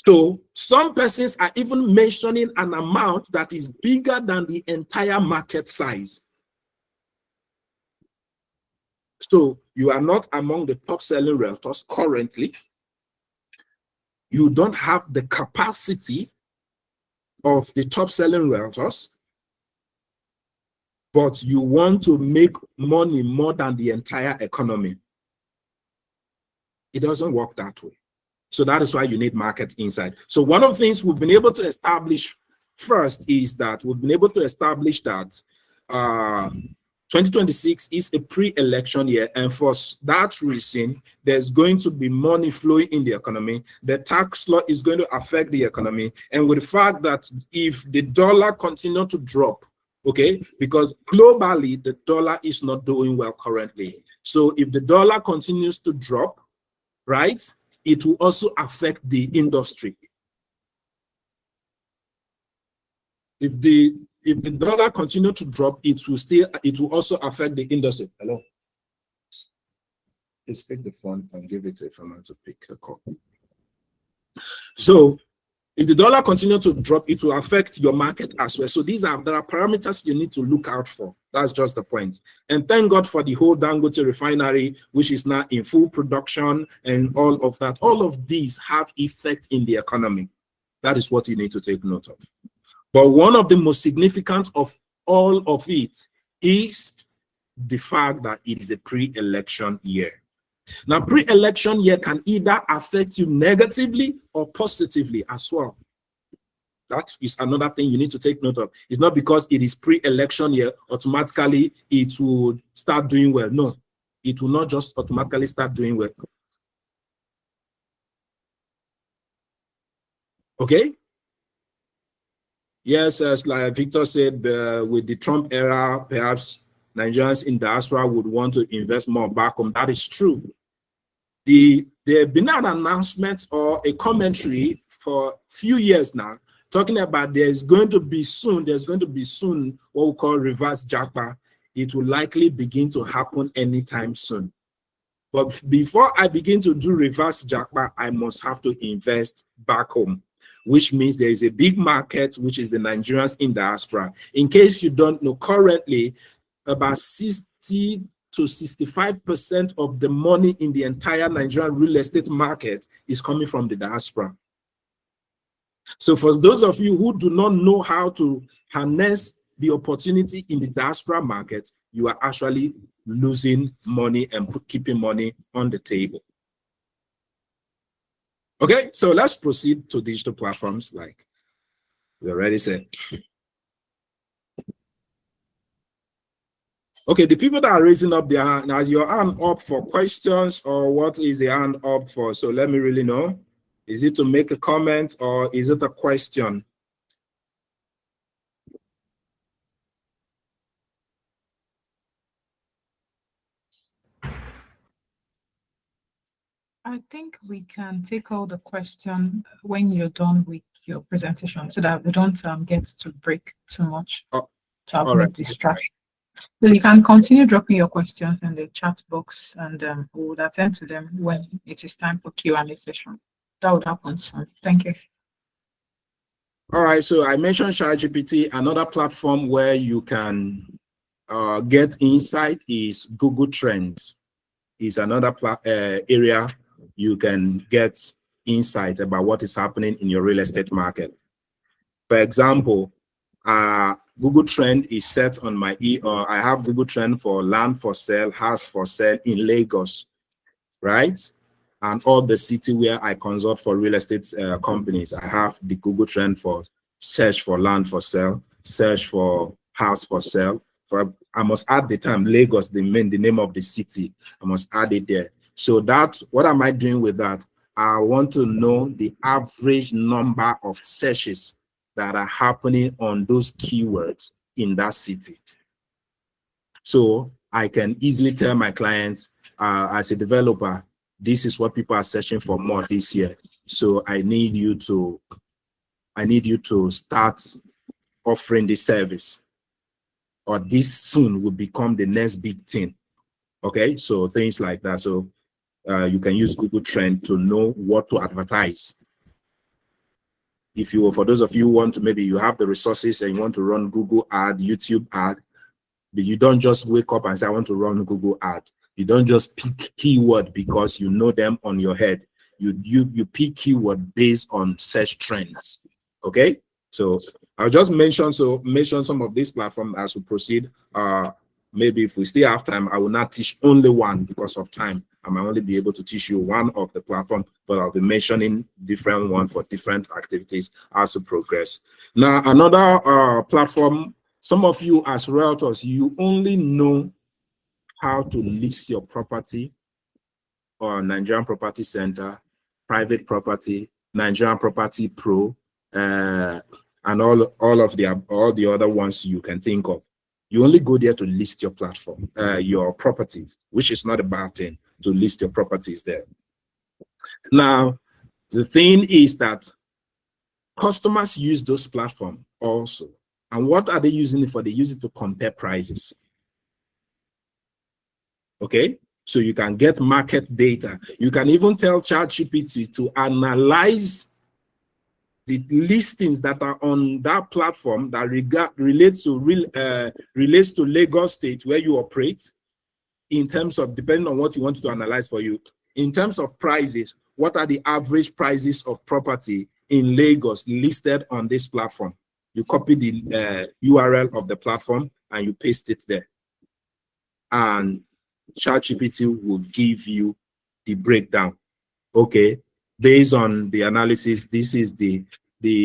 So some persons are even mentioning an amount that is bigger than the entire market size. So you are not among the top selling realtors currently. You don't have the capacity of the top selling realtors, but you want to make money more than the entire economy. It doesn't work that way. So that is why you need market insight. So one of the things we've been able to establish first is that we've been able to establish that 2026 is a pre-election year, and for that reason, there's going to be money flowing in the economy. The tax law is going to affect the economy, and with the fact that if the dollar continues to drop, okay, because globally the dollar is not doing well currently. So if the dollar continues to drop, right, it will also affect the industry. If the dollar continue to drop, it will also affect the industry. Hello. Let's pick the phone and give it to someone to pick the call. So if the dollar continue to drop, it will affect your market as well. So there are parameters you need to look out for. That's just the point. And thank God for the whole Dangote refinery, which is now in full production and all of that. All of these have effect in the economy. That is what you need to take note of. But one of the most significant of all of it is the fact that it is a pre-election year. Now, pre-election year can either affect you negatively or positively as well. That is another thing you need to take note of. It's not because it is pre-election year, automatically it will start doing well. No, it will not just automatically start doing well. Okay? Yes, as like Victor said, with the Trump era, perhaps Nigerians in diaspora would want to invest more back home. That is true. There have been an announcement or a commentary for a few years now talking about there's going to be soon what we call reverse japa. It will likely begin to happen anytime soon. But before I begin to do reverse japa, I must have to invest back home, which means there is a big market, which is the Nigerians in diaspora. In case you don't know, currently about 60 to 65% of the money in the entire Nigerian real estate market is coming from the diaspora. So for those of you who do not know how to harness the opportunity in the diaspora market, you are actually losing money and keeping money on the table. Okay, so let's proceed to digital platforms like we already said. Okay, the people that are raising up their hand, now is your hand up for questions or what is the hand up for? So let me really know. Is it to make a comment or is it a question? I think we can take all the question when you're done with your presentation so that we don't get to break too much to avoid distraction. So you can continue dropping your questions in the chat box and we would attend to them when it is time for Q&A session. That would happen soon. Thank you. All right, so I mentioned ChatGPT. Another platform where you can get insight is Google Trends. Is another area you can get insight about what is happening in your real estate market. For example, Google Trend is set on my I have Google Trend for land for sale, house for sale in Lagos, right? And all the city where I consult for real estate companies. I have the Google Trend for search for land for sale, search for house for sale. I must add the time Lagos, the name of the city. I must add it there. So that, what am I doing with that? I want to know the average number of searches that are happening on those keywords in that city. So I can easily tell my clients, as a developer, this is what people are searching for more this year. So I need you to start offering this service, or this soon will become the next big thing. Okay, so things like that. So you can use Google Trend to know what to advertise. If you, for those of you who want to, maybe you have the resources and you want to run Google ad, YouTube ad, but you don't just wake up and say, I want to run Google ad. You don't just pick keyword because you know them on your head. You pick keyword based on search trends. Okay, so I'll just mention some of these platforms as we proceed. Maybe if we still have time, I will not teach only one because of time. I might only be able to teach you one of the platform, but I'll be mentioning different one for different activities as we progress. Now, another platform, some of you as realtors, you only know how to list your property on Nigerian Property Center, Private Property, Nigerian Property Pro, and all the other ones you can think of. You only go there to list your platform, your properties, which is not a bad thing to list your properties there. Now, the thing is that customers use those platforms also. And what are they using it for? They use it to compare prices. Okay, so you can get market data. You can even tell ChatGPT to analyze the listings that are on that platform that relates to Lagos State where you operate, in terms of, depending on what you want to analyze for you, in terms of prices, what are the average prices of property in Lagos listed on this platform? You copy the URL of the platform and you paste it there. And ChatGPT will give you the breakdown. Okay, based on the analysis, this is the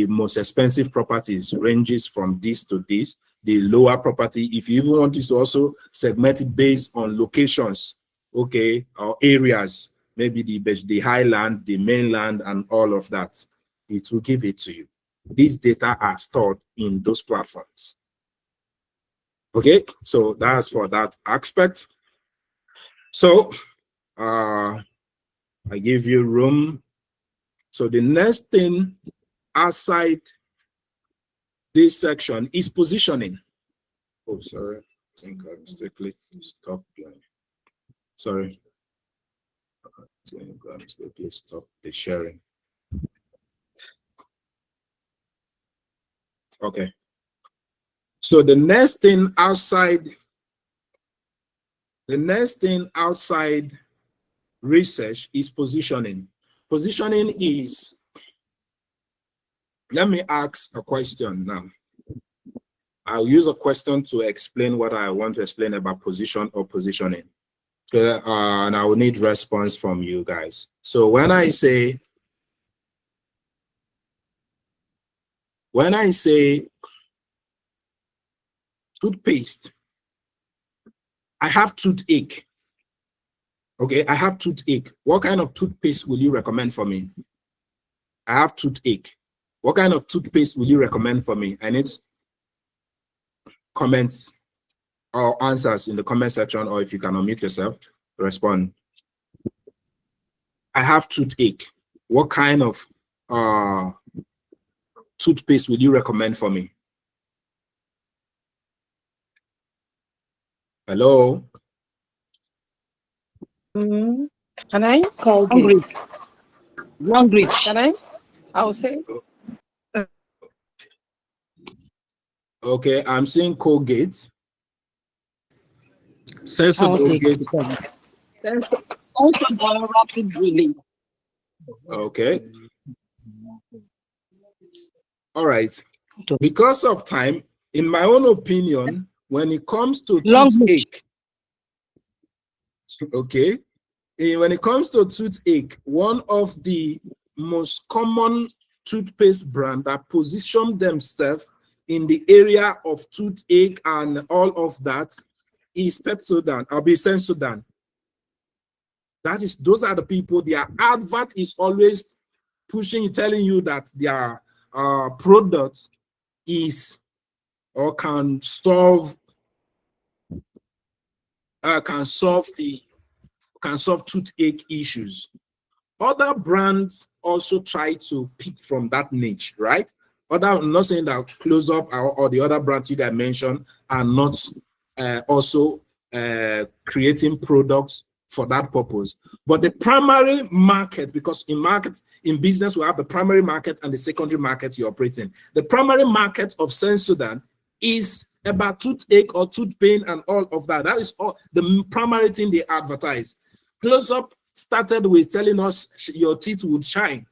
most expensive properties, ranges from this to this. The lower property, if you even want to also segment it based on locations, okay, or areas, maybe the highland, the mainland, and all of that, it will give it to you. These data are stored in those platforms. Okay, so that's for that aspect. So I give you room. So the next thing outside this section is positioning. Oh, sorry. I think I mistakenly stopped. Sorry. I think I mistakenly stopped the sharing. Okay. So the next thing outside research is positioning. Positioning is, let me ask a question now. I'll use a question to explain what I want to explain about position or positioning. And I will need response from you guys. So when I say toothpaste, I have toothache. Okay, I have toothache. What kind of toothpaste will you recommend for me? I have toothache. What kind of toothpaste will you recommend for me? I need comments or answers in the comment section, or if you can unmute yourself, respond. I have toothache. What kind of toothpaste will you recommend for me? Hello? Can I? Colgate. Long can I? I will say. Okay, I'm seeing Colgate. Sensible. Colgate. Also, rapid drilling. Okay. All right. Because of time, in my own opinion, when it comes to toothache, okay, when it comes to toothache, one of the most common toothpaste brand that position themselves in the area of toothache and all of that is Pepsodent, or be Sensodyne. Those are the people. Their advert is always pushing, telling you that their product is or can solve toothache issues. Other brands also try to pick from that niche, right? I'm not saying that Close Up or the other brands you guys mentioned are not also creating products for that purpose. But the primary market, because in business, we have the primary market and the secondary market you operate in. The primary market of Sensodyne is about toothache or tooth pain and all of that. That is all the primary thing they advertise. Close Up started with telling us your teeth would shine,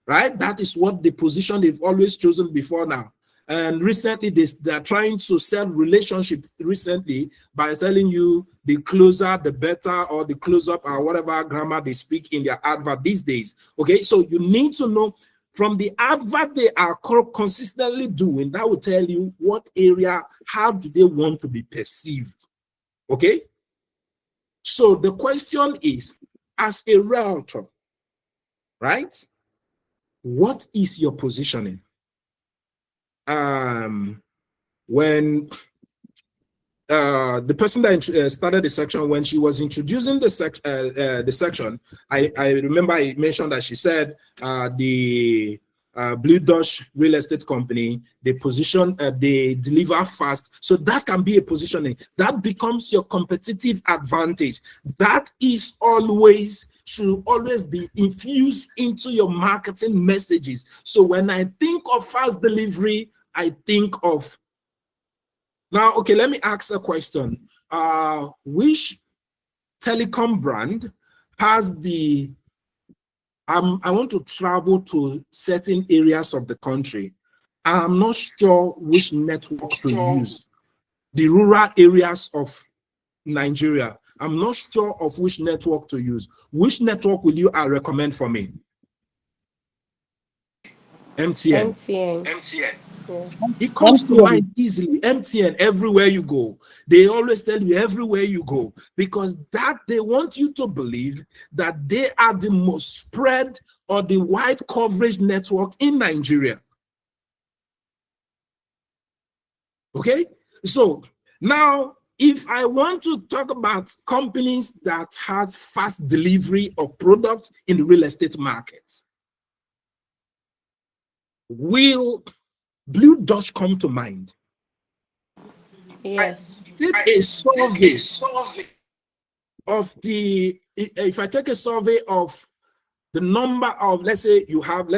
right? That is what the position they've always chosen before now. And recently, they're trying to sell relationship recently by telling you the closer, the better, or the close up, or whatever grammar they speak in their advert these days. Okay, so you need to know from the advert they are consistently doing, that will tell you what area, how do they want to be perceived. Okay, so the question is, as a realtor, right? What is your positioning? When the person that started the section, when she was introducing the section, I remember I mentioned that she said the BlueDutch Real Estate Company, they position, they deliver fast. So that can be a positioning. That becomes your competitive advantage. That is always, should always be infused into your marketing messages. So when I think of fast delivery, I think of, now, okay, let me ask a question. Which telecom brand has the, I want to travel to certain areas of the country. I'm not sure which network to use. The rural areas of Nigeria. I'm not sure of which network to use. Which network will you recommend for me? MTN. MTN. Yeah. It comes to mind easily. MTN, everywhere you go. They always tell you everywhere you go, because that they want you to believe that they are the most spread or the wide coverage network in Nigeria. Okay, so now if I want to talk about companies that has fast delivery of products in the real estate markets, will BlueDutch come to mind? Yes. Take a survey of the, if I take a survey of the number of, let's say you have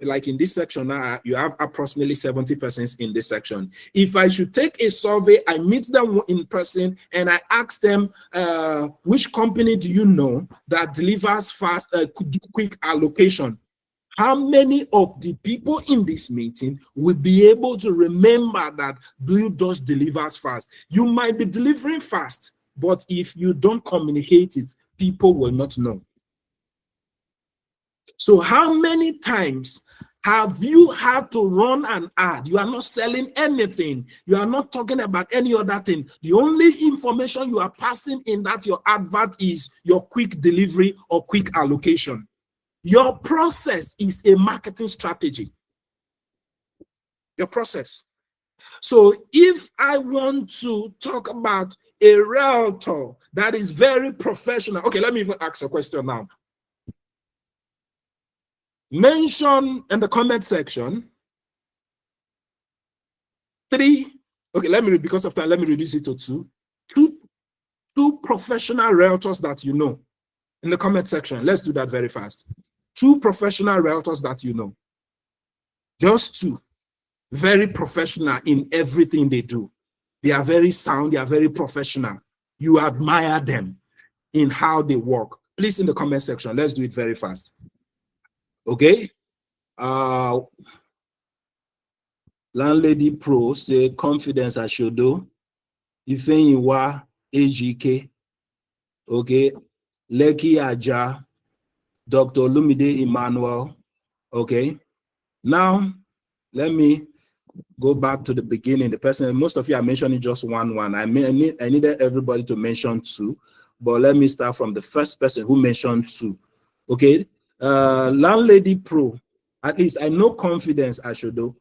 like in this section now, you have approximately 70 persons in this section. If I should take a survey, I meet them in person and I ask them, which company do you know that delivers fast, quick allocation? How many of the people in this meeting will be able to remember that BlueDutch delivers fast? You might be delivering fast, but if you don't communicate it, people will not know. So how many times have you had to run an ad? You are not selling anything. You are not talking about any other thing. The only information you are passing in that your advert is your quick delivery or quick allocation. Your process is a marketing strategy. Your process. So if I want to talk about a realtor that is very professional, okay, let me even ask a question now. Mention in the comment section 3, okay, let me, because of time, let me reduce it to 2 professional realtors that you know in the comment section. Let's do that very fast. 2 professional realtors that you know. Just 2. Very professional in everything they do. They are very sound, they are very professional. You admire them in how they work. Please in the comment section, let's do it very fast. Okay? Landlady Pro say confidence I should do. Ifeyiwa AGK. Okay. Leki Aja. Dr. Lumide Emmanuel. Okay. Now, let me go back to the beginning. The person, most of you are mentioning just one. I needed everybody to mention 2. but let me start from the first person who mentioned 2. Okay, Landlady Pro, at least I know confidence, I should know.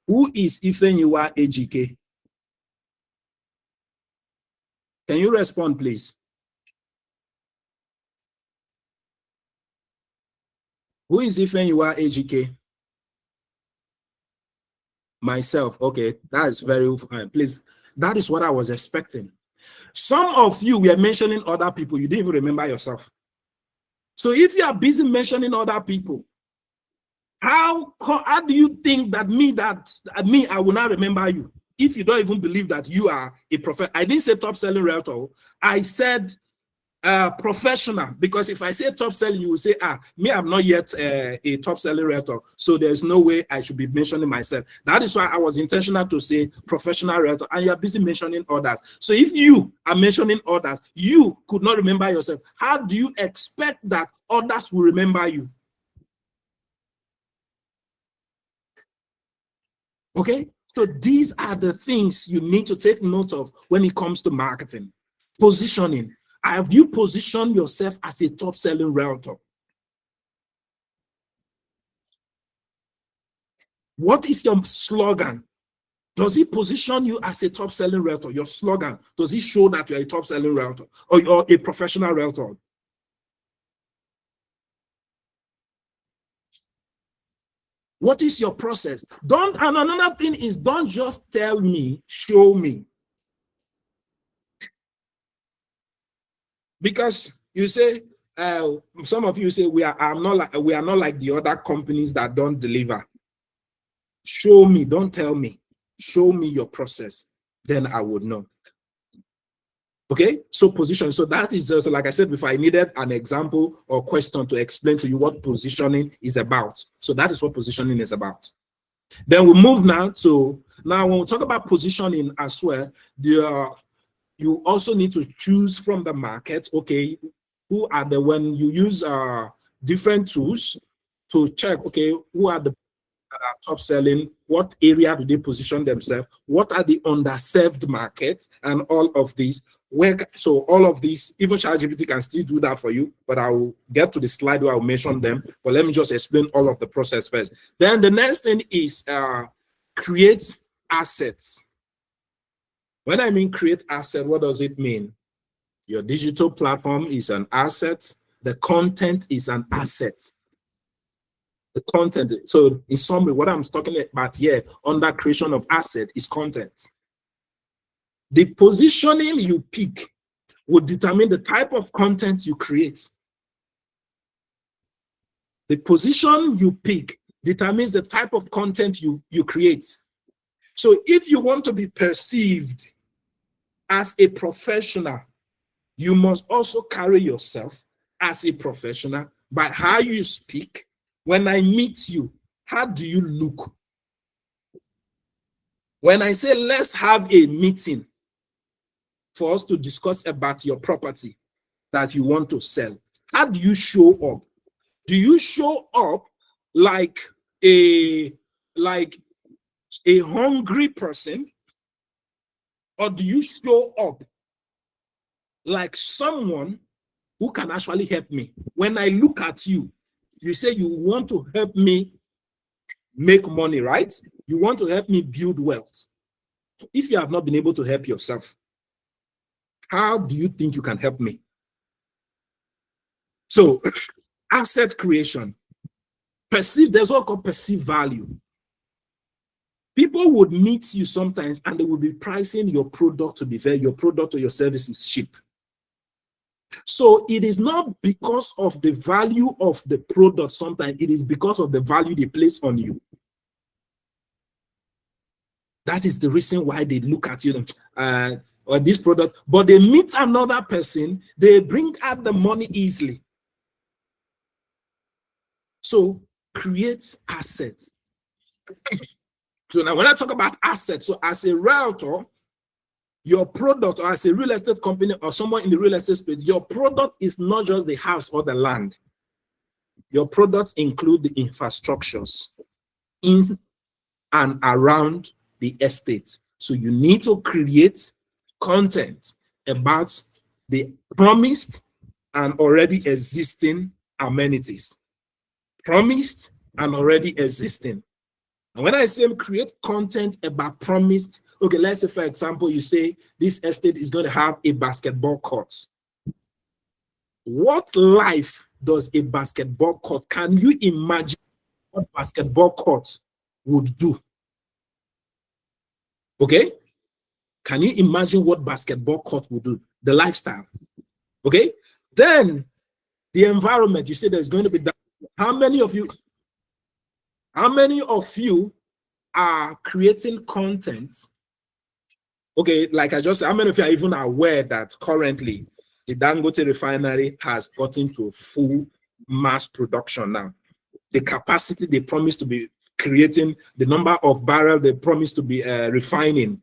Who is Ifenyuwa Ejike? Can you respond, please? Who is Ifenyuwa Ejike? Myself. Okay, that is very fine. Please, that is what I was expecting. Some of you were mentioning other people. You didn't even remember yourself. So if you are busy mentioning other people, how do you think that me, I will not remember you? If you don't even believe that you are a professional. I didn't say top selling realtor. I said professional, because if I say top selling, you will say, me, I'm not yet a top selling realtor, so there's no way I should be mentioning myself. That is why I was intentional to say professional realtor, and you are busy mentioning others. So if you are mentioning others, you could not remember yourself. How do you expect that others will remember you? Okay, so these are the things you need to take note of when it comes to marketing. Positioning. Have you positioned yourself as a top selling realtor? What is your slogan? Does it position you as a top selling realtor? Your slogan, does it show that you're a top selling realtor or you're a professional realtor? What is your process? And another thing is, don't just tell me, show me. Because you say, some of you say we are not like the other companies that don't deliver. Show me, don't tell me. Show me your process, then I would know. Okay, so position. So that is just, like I said before, I needed an example or question to explain to you what positioning is about. So that is what positioning is about. Then we move now when we talk about positioning as well, you also need to choose from the market. Okay, who are when you use different tools to check, okay, who are the top selling, what area do they position themselves, what are the underserved markets, and all of these. So all of these, even ChatGPT can still do that for you, but I will get to the slide where I'll mention them. But let me just explain all of the process first. Then the next thing is create assets. When I mean create asset, what does it mean? Your digital platform is an asset. The content is an asset. The content. So in summary, what I'm talking about here under creation of asset is content. The positioning you pick will determine the type of content you create. The position you pick determines the type of content you create. So if you want to be perceived as a professional, you must also carry yourself as a professional by how you speak. When I meet you, how do you look? When I say let's have a meeting for us to discuss about your property that you want to sell, how do you show up? Do you show up like a hungry person, or do you show up like someone who can actually help me? When I look at you, you say you want to help me make money, right? You want to help me build wealth. If you have not been able to help yourself, how do you think you can help me? So, asset creation. There's what called perceived value. People would meet you sometimes and they will be pricing your product to be fair, your product or your service is cheap. So it is not because of the value of the product, sometimes it is because of the value they place on you. That is the reason why they look at you or this product, but they meet another person, they bring out the money easily. So create assets. So now when I talk about assets, so as a realtor, your product, or as a real estate company or someone in the real estate space, your product is not just the house or the land. Your products include the infrastructures in and around the estate. So you need to create content about the promised and already existing amenities. Promised and already existing. And when I say create content about promised, okay, let's say, for example, you say this estate is going to have a basketball court. What life does a basketball court? Can you imagine what basketball court would do? Okay? Can you imagine what basketball court would do? The lifestyle. Okay? Then the environment, you say there's going to be that. How many of you are creating content? Okay, like I just said, how many of you are even aware that currently the Dangote refinery has gotten to full mass production now? The capacity they promised to be creating, the number of barrels they promised to be refining,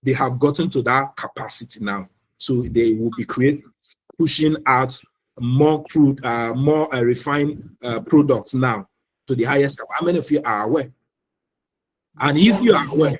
they have gotten to that capacity now. So they will be pushing out more crude, more refined products now to the highest. How many of you are aware? And if you are aware,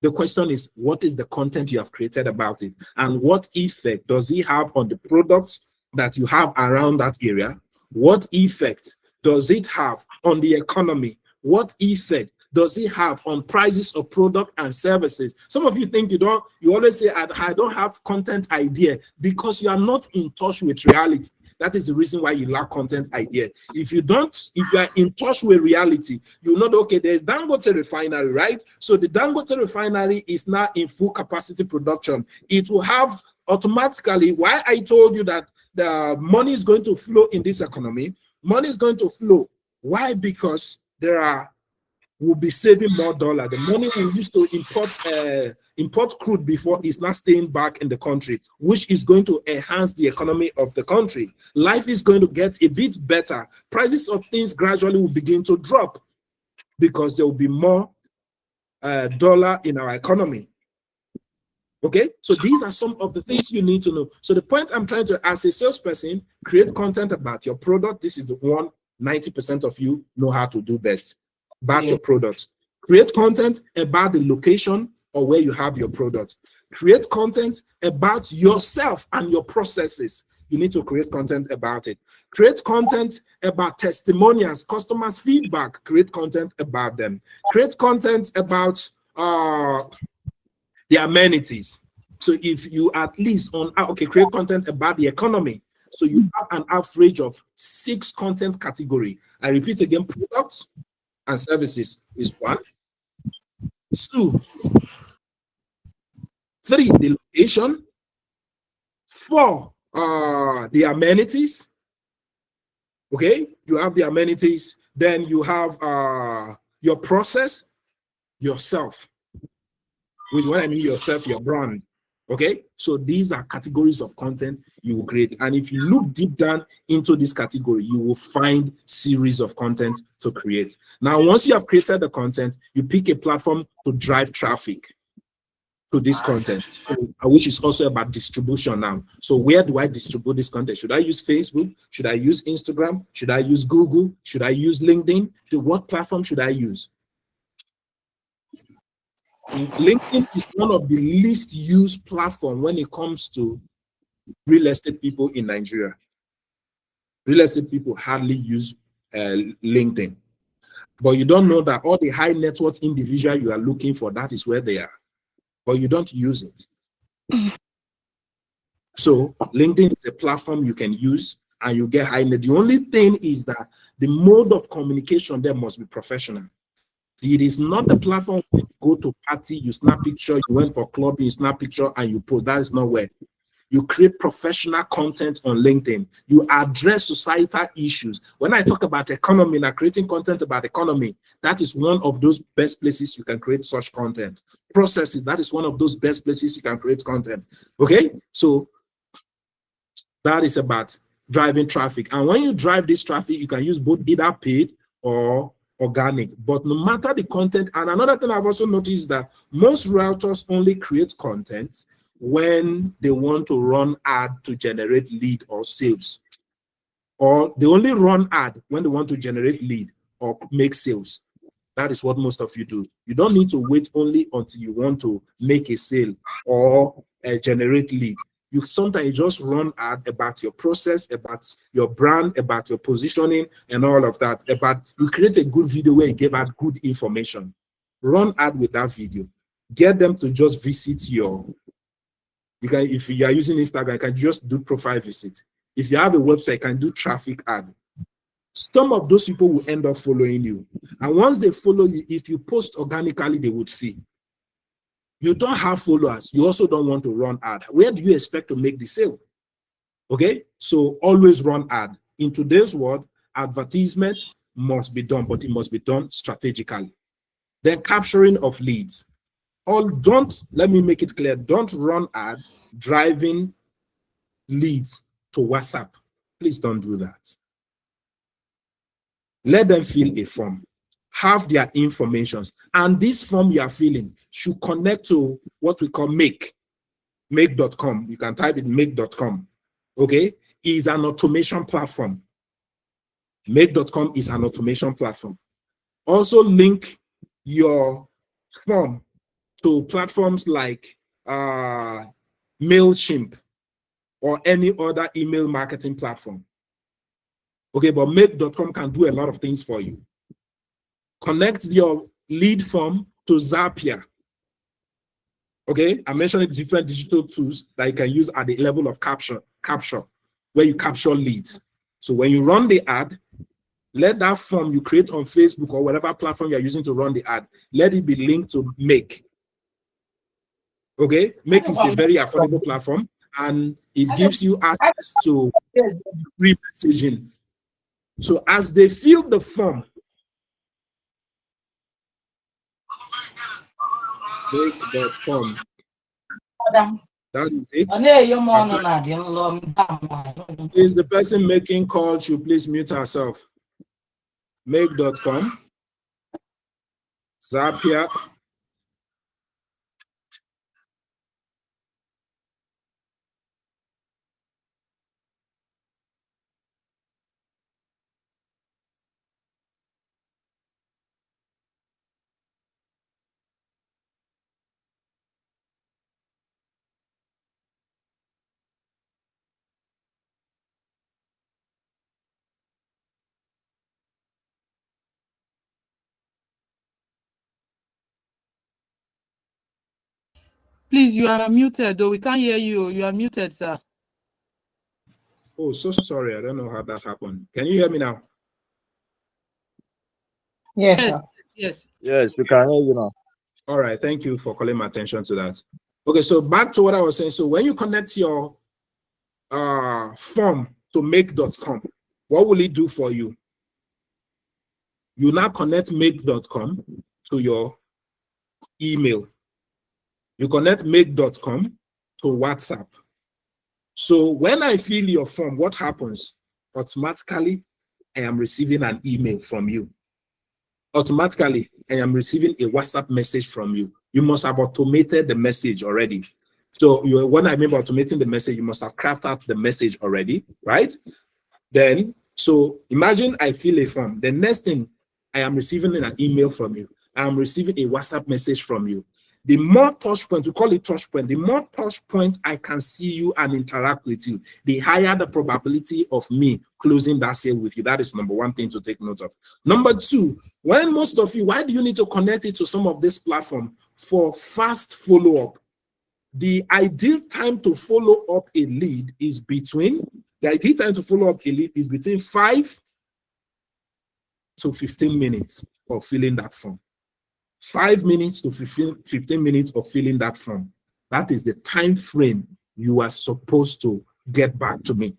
the question is, what is the content you have created about it? And what effect does it have on the products that you have around that area? What effect does it have on the economy? What effect does it have on prices of product and services? Some of you think you always say, I don't have content idea, because you are not in touch with reality. That is the reason why you lack content idea. If you are in touch with reality, you know that, okay, there's Dangote refinery, right? So the Dangote refinery is now in full capacity production. It will have automatically, why I told you that the money is going to flow in this economy, money is going to flow. Why? Because we'll be saving more dollar. The money we used to import crude before is not staying back in the country, which is going to enhance the economy of the country. Life is going to get a bit better. Prices of things gradually will begin to drop because there will be more dollar in our economy. Okay, so these are some of the things you need to know. So the point I'm trying to, as a salesperson, create content about your product. This is the one 90% of you know how to do best. About your product. Create content about the location or where you have your product. Create content about yourself and your processes. You need to create content about it. Create content about testimonials, customers' feedback. Create content about them. Create content about the amenities. So if you at least create content about the economy. So you have an average of 6 content category. I repeat again, products and services is 1. 2, 3, the location. 4, the amenities. Okay, you have the amenities. Then you have your process, yourself. With when I mean yourself, your brand. Okay, so these are categories of content you will create. And if you look deep down into this category, you will find series of content to create. Now, once you have created the content, you pick a platform to drive traffic to this content, which is also about distribution now. So where do I distribute this content? Should I use Facebook? Should I use Instagram? Should I use Google? Should I use LinkedIn? So what platform should I use? LinkedIn is one of the least used platform when it comes to real estate people in Nigeria. Real estate people hardly use LinkedIn. But you don't know that all the high net worth individual you are looking for, that is where they are. But you don't use it. So LinkedIn is a platform you can use and you get high net. The only thing is that the mode of communication there must be professional. It is not the platform where you go to party, you snap picture, you went for clubbing, you snap picture, and you post. That is not where. You create professional content on LinkedIn. You address societal issues. When I talk about economy and creating content about economy, that is one of those best places you can create such content. Processes, that is one of those best places you can create content. Okay? So that is about driving traffic. And when you drive this traffic, you can use both either paid or organic, but no matter the content. And another thing I've also noticed that most realtors only create content when they want to run ad to generate lead or sales, or they only run ad when they want to generate lead or make sales. That is what most of you do. You don't need to wait only until you want to make a sale or generate lead. You sometimes just run ad about your process, about your brand, about your positioning, and all of that. About you create a good video where you give out good information. Run ad with that video. Get them to just visit your. You can, if you are using Instagram, you can just do profile visit. If you have a website, you can do traffic ad. Some of those people will end up following you. And once they follow you, if you post organically, they would see. You don't have followers. You also don't want to run ad. Where do you expect to make the sale? Okay, so always run ad. In today's world, advertisement must be done, but it must be done strategically. Then capturing of leads. Let me make it clear, don't run ad driving leads to WhatsApp. Please don't do that. Let them fill a form. Have their informations. And this form you are filling should connect to what we call make.com. You can type it make.com. Okay? It's an automation platform. Make.com is an automation platform. Also link your form to platforms like MailChimp or any other email marketing platform. Okay, but make.com can do a lot of things for you. Connect your lead form to Zapier. Okay, I mentioned different digital tools that you can use at the level of capture, where you capture leads. So when you run the ad, let that form you create on Facebook or whatever platform you're using to run the ad, let it be linked to Make. Okay, Make is a very affordable platform and it gives you access to free messaging. So as they fill the form, Make.com. That is it. Is the person making call should please mute herself. Make.com. Zapier. Please, you are muted, though. We can't hear you. You are muted, sir. Oh, so sorry. I don't know how that happened. Can you hear me now? Yes, sir. Yes. Yes, we can hear you now. All right. Thank you for calling my attention to that. Okay, so back to what I was saying. So when you connect your form to make.com, what will it do for you? You now connect make.com to your email. You connect make.com to WhatsApp. So when I fill your form, what happens? Automatically, I am receiving an email from you. Automatically, I am receiving a WhatsApp message from you. You must have automated the message already. So when I mean automating the message, you must have crafted out the message already, right? Then, so imagine I fill a form. The next thing, I am receiving an email from you. I am receiving a WhatsApp message from you. The more touch points, we call it touch point, the more touch points I can see you and interact with you, the higher the probability of me closing that sale with you. That is number one thing to take note of. Number two, when most of you, why do you need to connect it to some of this platform? For fast follow-up. The ideal time to follow up a lead is between 5 to 15 minutes of filling that form. 5 minutes to 15 minutes of filling that form. That is the time frame you are supposed to get back to me.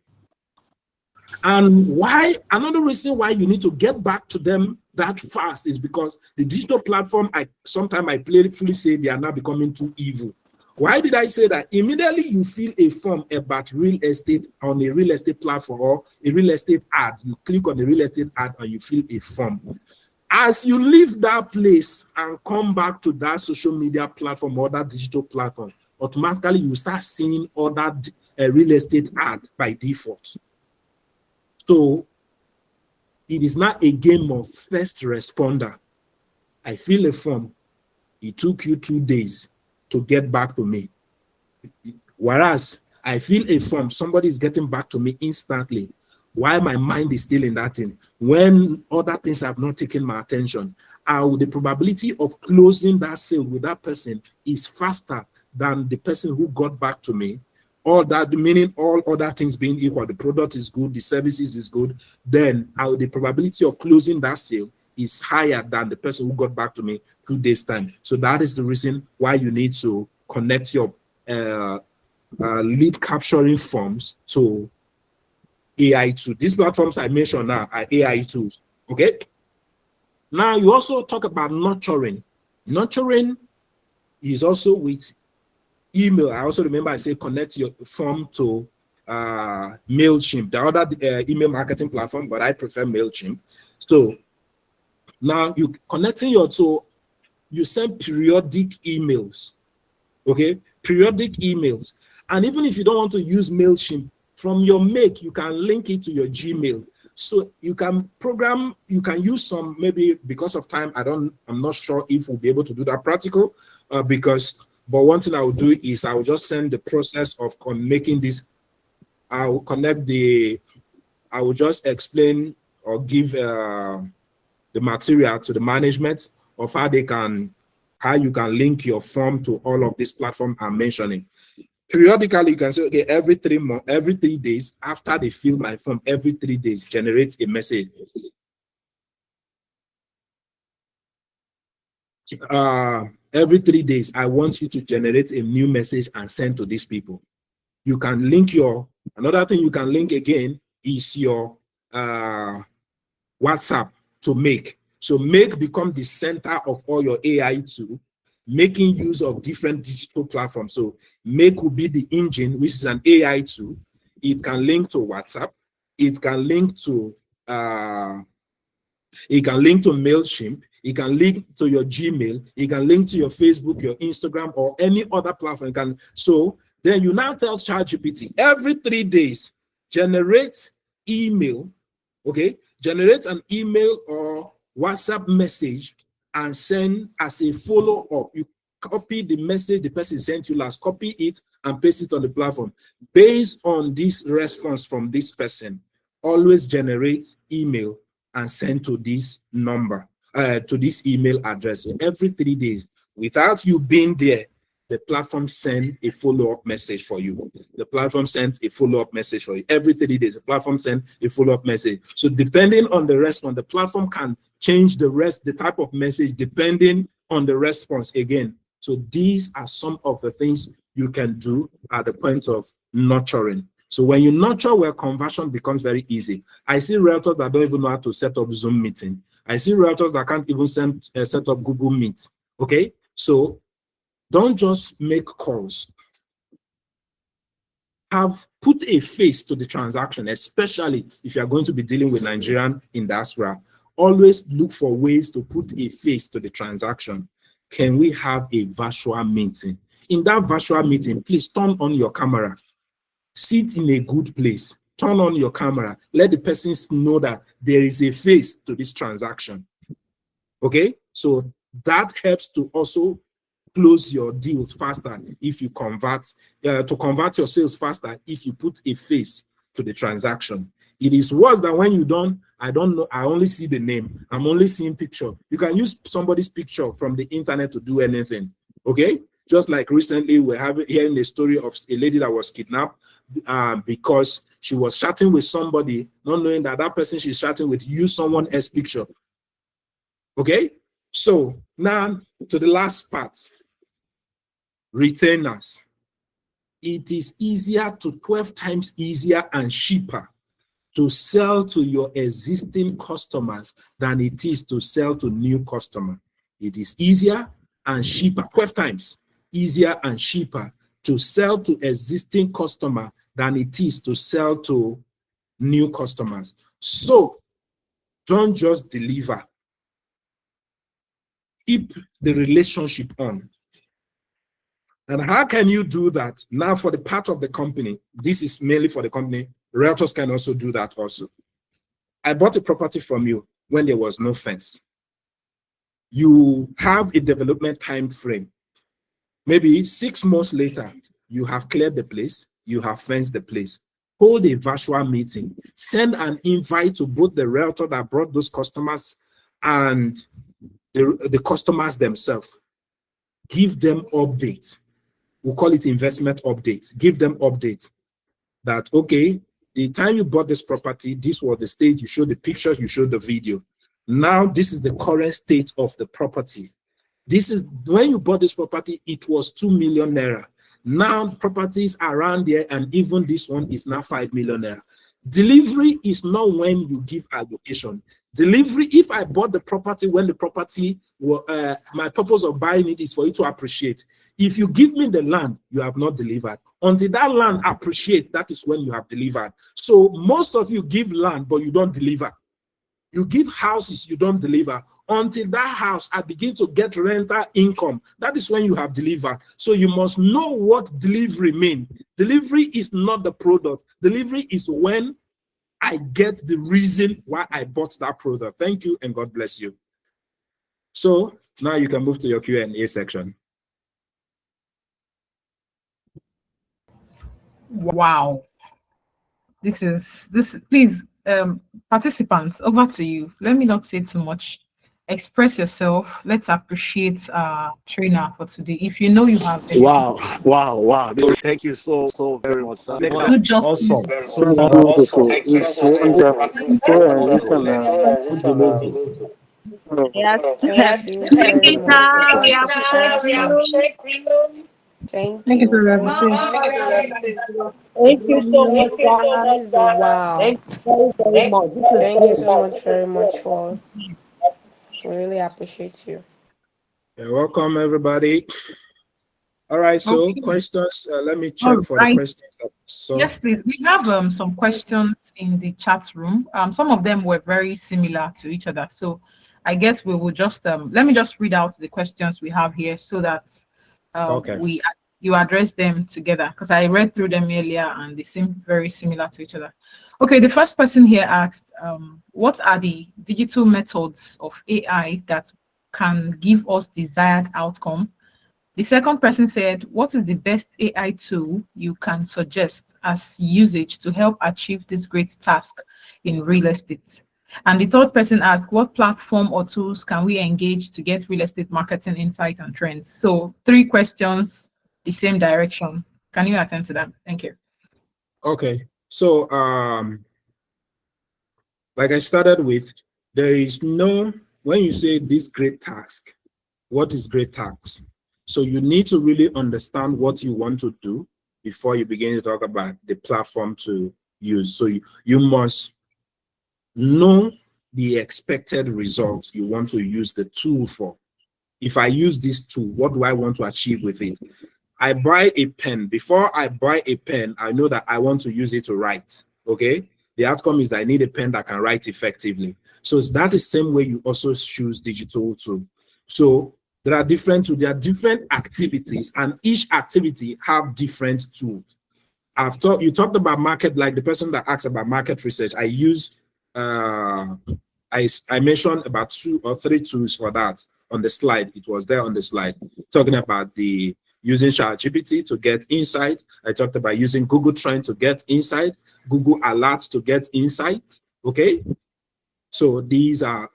And why? Another reason why you need to get back to them that fast is because the digital platform, sometimes I playfully say they are now becoming too evil. Why did I say that? Immediately you fill a form about real estate on a real estate platform or a real estate ad, you click on the real estate ad and you fill a form. As you leave that place and come back to that social media platform or that digital platform, automatically you start seeing other real estate ad by default. So it is not a game of first responder. I fill a form. It took you 2 days to get back to me. Whereas I fill a form, somebody is getting back to me instantly. Why my mind is still in that thing? When other things have not taken my attention, the probability of closing that sale with that person is faster than the person who got back to me. All that, meaning all other things being equal, the product is good, the services is good, then the probability of closing that sale is higher than the person who got back to me 2 days time. So that is the reason why you need to connect your lead capturing forms to AI tools. These platforms I mentioned now are AI tools. Okay. Now you also talk about nurturing. Nurturing is also with email. I also remember I say connect your form to MailChimp, the other email marketing platform, but I prefer MailChimp. So now you connecting you send periodic emails. Okay, periodic emails. And even if you don't want to use MailChimp, from your Make, you can link it to your Gmail. So you can program, you can use some, maybe because of time, I'm not sure if we'll be able to do that practical, but one thing I will do is I will just send the process of making this. I will just explain or give the material to the management of how you can link your form to all of these platforms I'm mentioning. Periodically, you can say, okay, every 3 days after they fill my form, every 3 days generates a message. Every 3 days, I want you to generate a new message and send to these people. You can link another thing you can link again is your WhatsApp to Make. So Make become the center of all your AI tool, making use of different digital platforms. So Make will be the engine, which is an AI tool. It can link to WhatsApp. It can link to MailChimp. It can link to your Gmail. It can link to your Facebook, your Instagram, or any other platform. So then you now tell ChatGPT every 3 days, generate email, okay? Generate an email or WhatsApp message and send as a follow-up. You copy the message the person sent you last, copy it and paste it on the platform. Based on this response from this person, always generate email and send to this number, to this email address. So every 3 days, without you being there, the platform sends a follow-up message for you. The platform sends a follow-up message for you. Every 3 days, the platform sends a follow-up message. So depending on the response, the platform can change the type of message depending on the response again. So these are some of the things you can do at the point of nurturing. So when you nurture, where conversion becomes very easy. I see realtors that don't even know how to set up Zoom meeting. I see realtors that can't even set up Google Meet. Okay, so don't just make calls. Put a face to the transaction, especially if you are going to be dealing with Nigerian diaspora. Always look for ways to put a face to the transaction. Can we have a virtual meeting? In that virtual meeting, please turn on your camera. Sit in a good place. Turn on your camera. Let the persons know that there is a face to this transaction. Okay, so that helps to also close your deals faster if you convert your sales faster if you put a face to the transaction. It is worse than when you don't. I don't know. I only see the name. I'm only seeing picture. You can use somebody's picture from the internet to do anything. Okay, just like recently we're hearing the story of a lady that was kidnapped because she was chatting with somebody, not knowing that that person she's chatting with used someone else's picture. Okay, so now to the last part. Retainers. It is 12 times easier and cheaper to sell to your existing customers than it is to sell to new customers. It is easier and cheaper, 12 times easier and cheaper to sell to existing customers than it is to sell to new customers. So don't just deliver. Keep the relationship on. And how can you do that? Now, for the part of the company, this is mainly for the company. Realtors can also do that also. I bought a property from you when there was no fence. You have a development time frame. Maybe 6 months later, you have cleared the place. you have fenced the place. Hold a virtual meeting. Send an invite to both the realtor that brought those customers and the customers themselves. Give them updates. We'll call it investment updates. Give them updates that, okay, the time you bought this property, this was the stage, you showed the pictures, you showed the video. Now, this is the current state of the property. This is when you bought this property, it was 2 million naira. Now, properties around there, and even this one is now 5 million naira. Delivery is not when you give allocation. Delivery, if I bought the property when the property, my purpose of buying it is for you to appreciate. If you give me the land, you have not delivered. Until that land appreciates, that is when you have delivered. So most of you give land, but you don't deliver. You give houses, you don't deliver. Until that house, I begin to get rental income. That is when you have delivered. So you must know what delivery means. Delivery is not the product. Delivery is when I get the reason why I bought that product. Thank you, and God bless you. So now you can move to your Q&A section. Wow. Please, participants, over to you. Let me not say too much. Express yourself. Let's appreciate our trainer for today. If you know you have Wow. Thank you so very much, sir. do justice. Awesome. So beautiful. It's so wonderful. So enriching. Yes. Thank you very much. It's awesome. Thank Thank you so you. very Thank much. you. Thank you so much, Sarah. This is wow. Thank you very, very much. This is Thank you so great. much very much for. We really appreciate you. You're welcome, everybody. All right, so Okay. questions. Let me All check for the right. questions. Yes, please. We have some questions in the chat room. Some of them were very similar to each other. So I guess we will just let me just read out the questions we have here so that Okay. you address them together, because I read through them earlier and they seem very similar to each other. Okay, the first person here asked, what are the digital methods of AI that can give us desired outcome? The second person said, what is the best AI tool you can suggest as usage to help achieve this great task in real estate? And the third person asked, what platform or tools can we engage to get real estate marketing insight and trends? So 3 questions, the same direction. Can you attend to that? Thank you. Okay. So, like I started with, there is no, when you say this great task, what is great task? So you need to really understand what you want to do before you begin to talk about the platform to use. So you must know the expected results you want to use the tool for. If I use this tool, what do I want to achieve with it? I buy a pen. Before I buy a pen, I know that I want to use it to write. Okay. The outcome is that I need a pen that can write effectively. So it's that the same way you also choose digital tool. So there are different activities, and each activity have different tools. You talked about market, like the person that asked about market research. I use I mentioned about 2 or 3 tools for that on the slide. It was there on the slide, talking about the using ChatGPT to get insight. I talked about using Google Trend to get insight, Google Alerts to get insight. Okay, so these are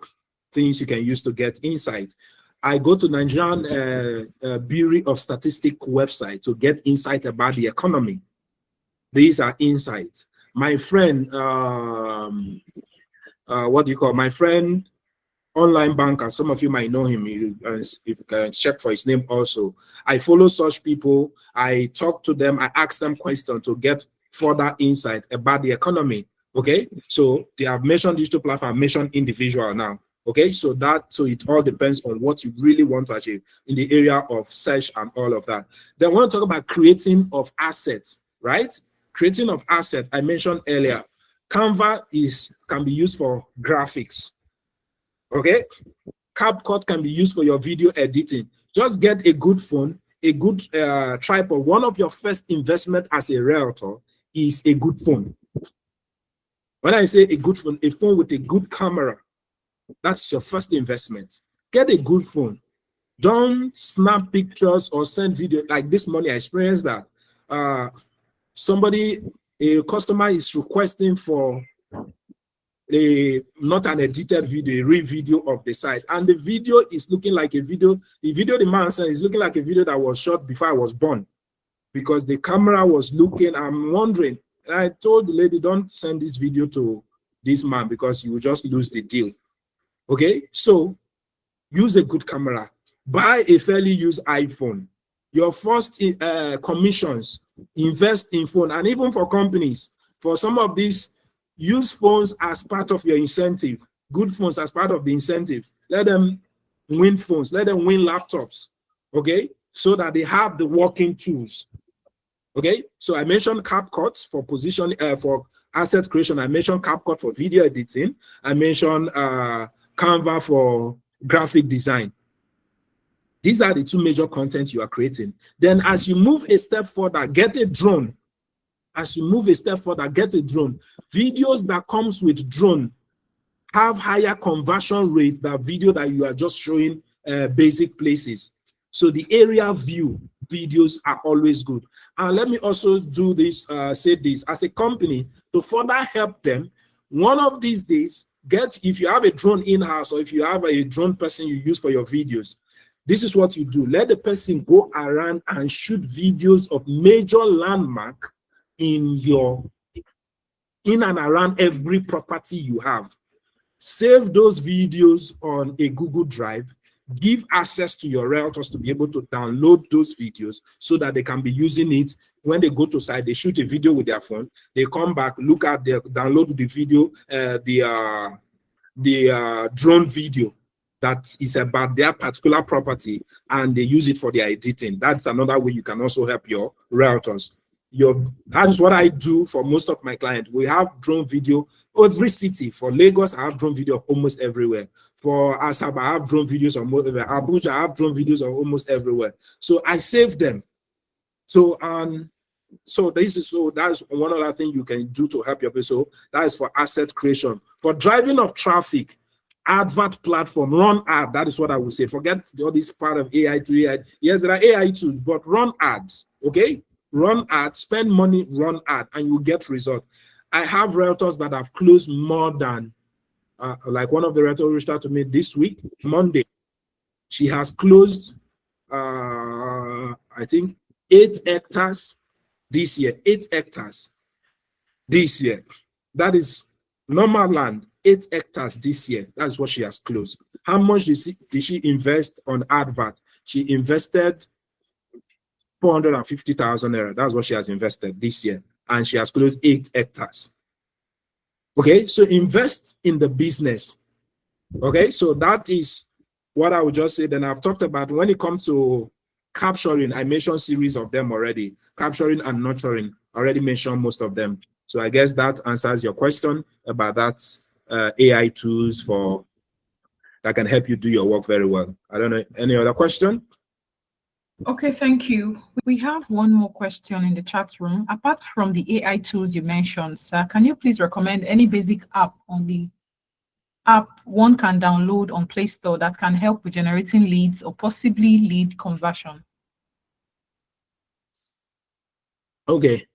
things you can use to get insight. I go to Nigerian Bureau of Statistics website to get insight about the economy. These are insights. My friend, what do you call my friend, online banker? Some of you might know him. If you can check for his name also. I follow such people. I talk to them. I ask them questions to get further insight about the economy. Okay, so they have mentioned digital platform, mentioned individual now. Okay, so it all depends on what you really want to achieve in the area of search and all of that. Then I want to talk about creating of assets, right? Creating of assets, I mentioned earlier. Canva can be used for graphics. Okay, CapCut can be used for your video editing. Just get a good phone, a good tripod. One of your first investment as a realtor is a good phone. When I say a good phone, a phone with a good camera, that's your first investment. Get a good phone. Don't snap pictures or send video. Like this morning, I experienced that. a customer is requesting for not an edited video, a real video of the site, and the video is looking like a video. The video the man said is looking like a video that was shot before I was born, because the camera was looking. I'm wondering. And I told the lady, don't send this video to this man because you will just lose the deal. Okay, so use a good camera. Buy a fairly used iPhone. Your first commissions, invest in phone, and even for companies, for some of these, use phones as part of your incentive. Good phones as part of the incentive. Let them win phones. Let them win laptops. Okay, so that they have the working tools. Okay, so I mentioned CapCut for position for asset creation. I mentioned CapCut for video editing. I mentioned Canva for graphic design. These are the two major content you are creating. Then as you move a step further, get a drone. As you move a step further, get a drone. Videos that comes with drone have higher conversion rates than video that you are just showing basic places. So the area view videos are always good. And let me also do this, say this, as a company, to further help them, one of these days, if you have a drone in-house, or if you have a drone person you use for your videos, this is what you do. Let the person go around and shoot videos of major landmark in and around every property you have. Save those videos on a Google Drive. Give access to your realtors to be able to download those videos so that they can be using it when they go to site. They shoot a video with their phone. They come back, look at download the video, the drone video that is about their particular property, and they use it for their editing. That's another way you can also help your realtors. That is what I do for most of my clients. We have drone video every city. For Lagos, I have drone video of almost everywhere. For Asaba, I have drone videos of Abuja, I have drone videos of almost everywhere. So I save them. So that's one other thing you can do to help your people. So that is for asset creation. For driving of traffic, advert platform, run ad. That is what I would say. Forget all this part of AI to AI. Yes, there are AI tools, but run ads. Okay, run ads, spend money, run ad, and you get results. I have realtors that have closed more than, like one of the realtors reached out to me this week, Monday. She has closed, I think, 8 hectares this year. 8 hectares this year. That is normal land. 8 hectares this year. That's what she has closed. How much did she invest on advert? She invested 450,000 naira. That's what she has invested this year. And she has closed 8 hectares. Okay, so invest in the business. Okay, so that is what I would just say. Then I've talked about when it comes to capturing, I mentioned series of them already. Capturing and nurturing, already mentioned most of them. So I guess that answers your question about that AI tools that can help you do your work very well. I don't know, any other question? Okay, thank you. We have one more question in the chat room. Apart from the AI tools you mentioned, sir, can you please recommend any basic app one can download on Play Store that can help with generating leads or possibly lead conversion? Okay.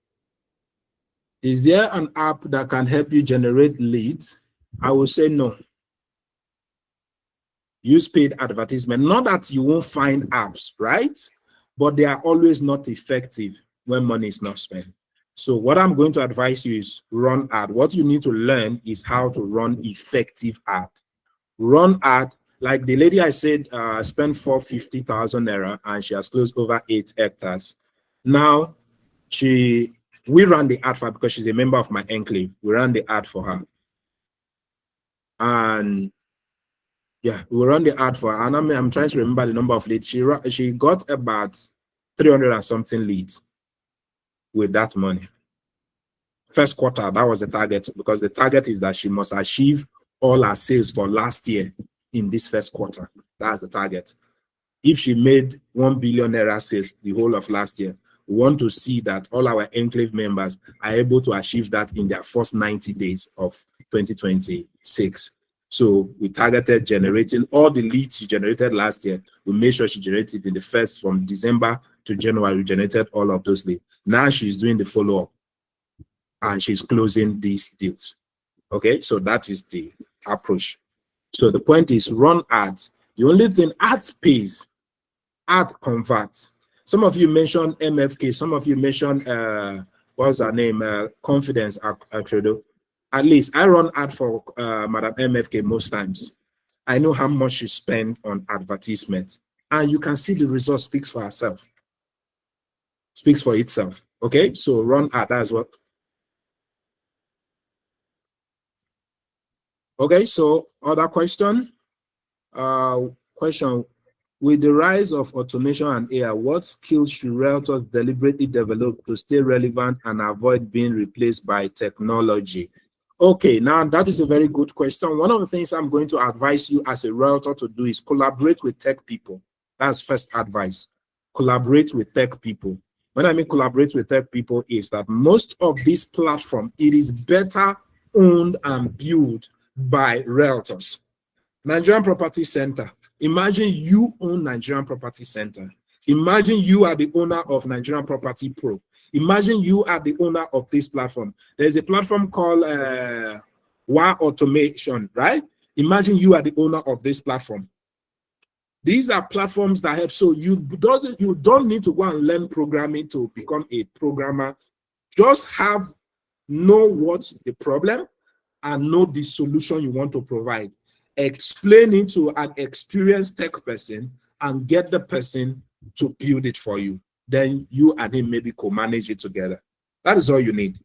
Is there an app that can help you generate leads? I will say no. Use paid advertisement. Not that you won't find apps, right? But they are always not effective when money is not spent. So what I'm going to advise you is run ad. What you need to learn is how to run effective ad. Run ad, like the lady I said spent 450,000 naira and she has closed over 8 hectares. Now, we ran the ad for her because she's a member of my enclave. We ran the ad for her. And yeah, we run the ad for her. And I'm trying to remember the number of leads. She got about 300 and something leads with that money. First quarter, that was the target, because the target is that she must achieve all her sales for last year in this first quarter. That's the target. If she made 1 billion naira sales the whole of last year, we want to see that all our enclave members are able to achieve that in their first 90 days of 2026. So we targeted generating all the leads she generated last year. We made sure she generated in the first, from December to January, we generated all of those leads. Now she's doing the follow-up. and she's closing these deals. Okay, so that is the approach. So the point is run ads. The only thing ads pays, ad converts. Some of you mentioned MFK, some of you mentioned what's her name? Confidence Acredo. At least I run ad for Madam MFK most times. I know how much she spend on advertisement, and you can see the result speaks for herself. Speaks for itself. Okay, so run ad as well. Okay, so other question. Question: with the rise of automation and AI, what skills should realtors deliberately develop to stay relevant and avoid being replaced by technology? Okay, now that is a very good question. One of the things I'm going to advise you as a realtor to do is collaborate with tech people. That's first advice. Collaborate with tech people. When I mean collaborate with tech people is that most of this platform, it is better owned and built by realtors. Nigerian Property Center. Imagine you own Nigerian Property Center. Imagine you are the owner of Nigerian Property Pro. Imagine you are the owner of this platform. There's a platform called WA Automation, right? Imagine you are the owner of this platform. These are platforms that help. So you don't need to go and learn programming to become a programmer. Just know what's the problem and know the solution you want to provide. Explain it to an experienced tech person and get the person to build it for you. Then you and him maybe co-manage it together. That is all you need.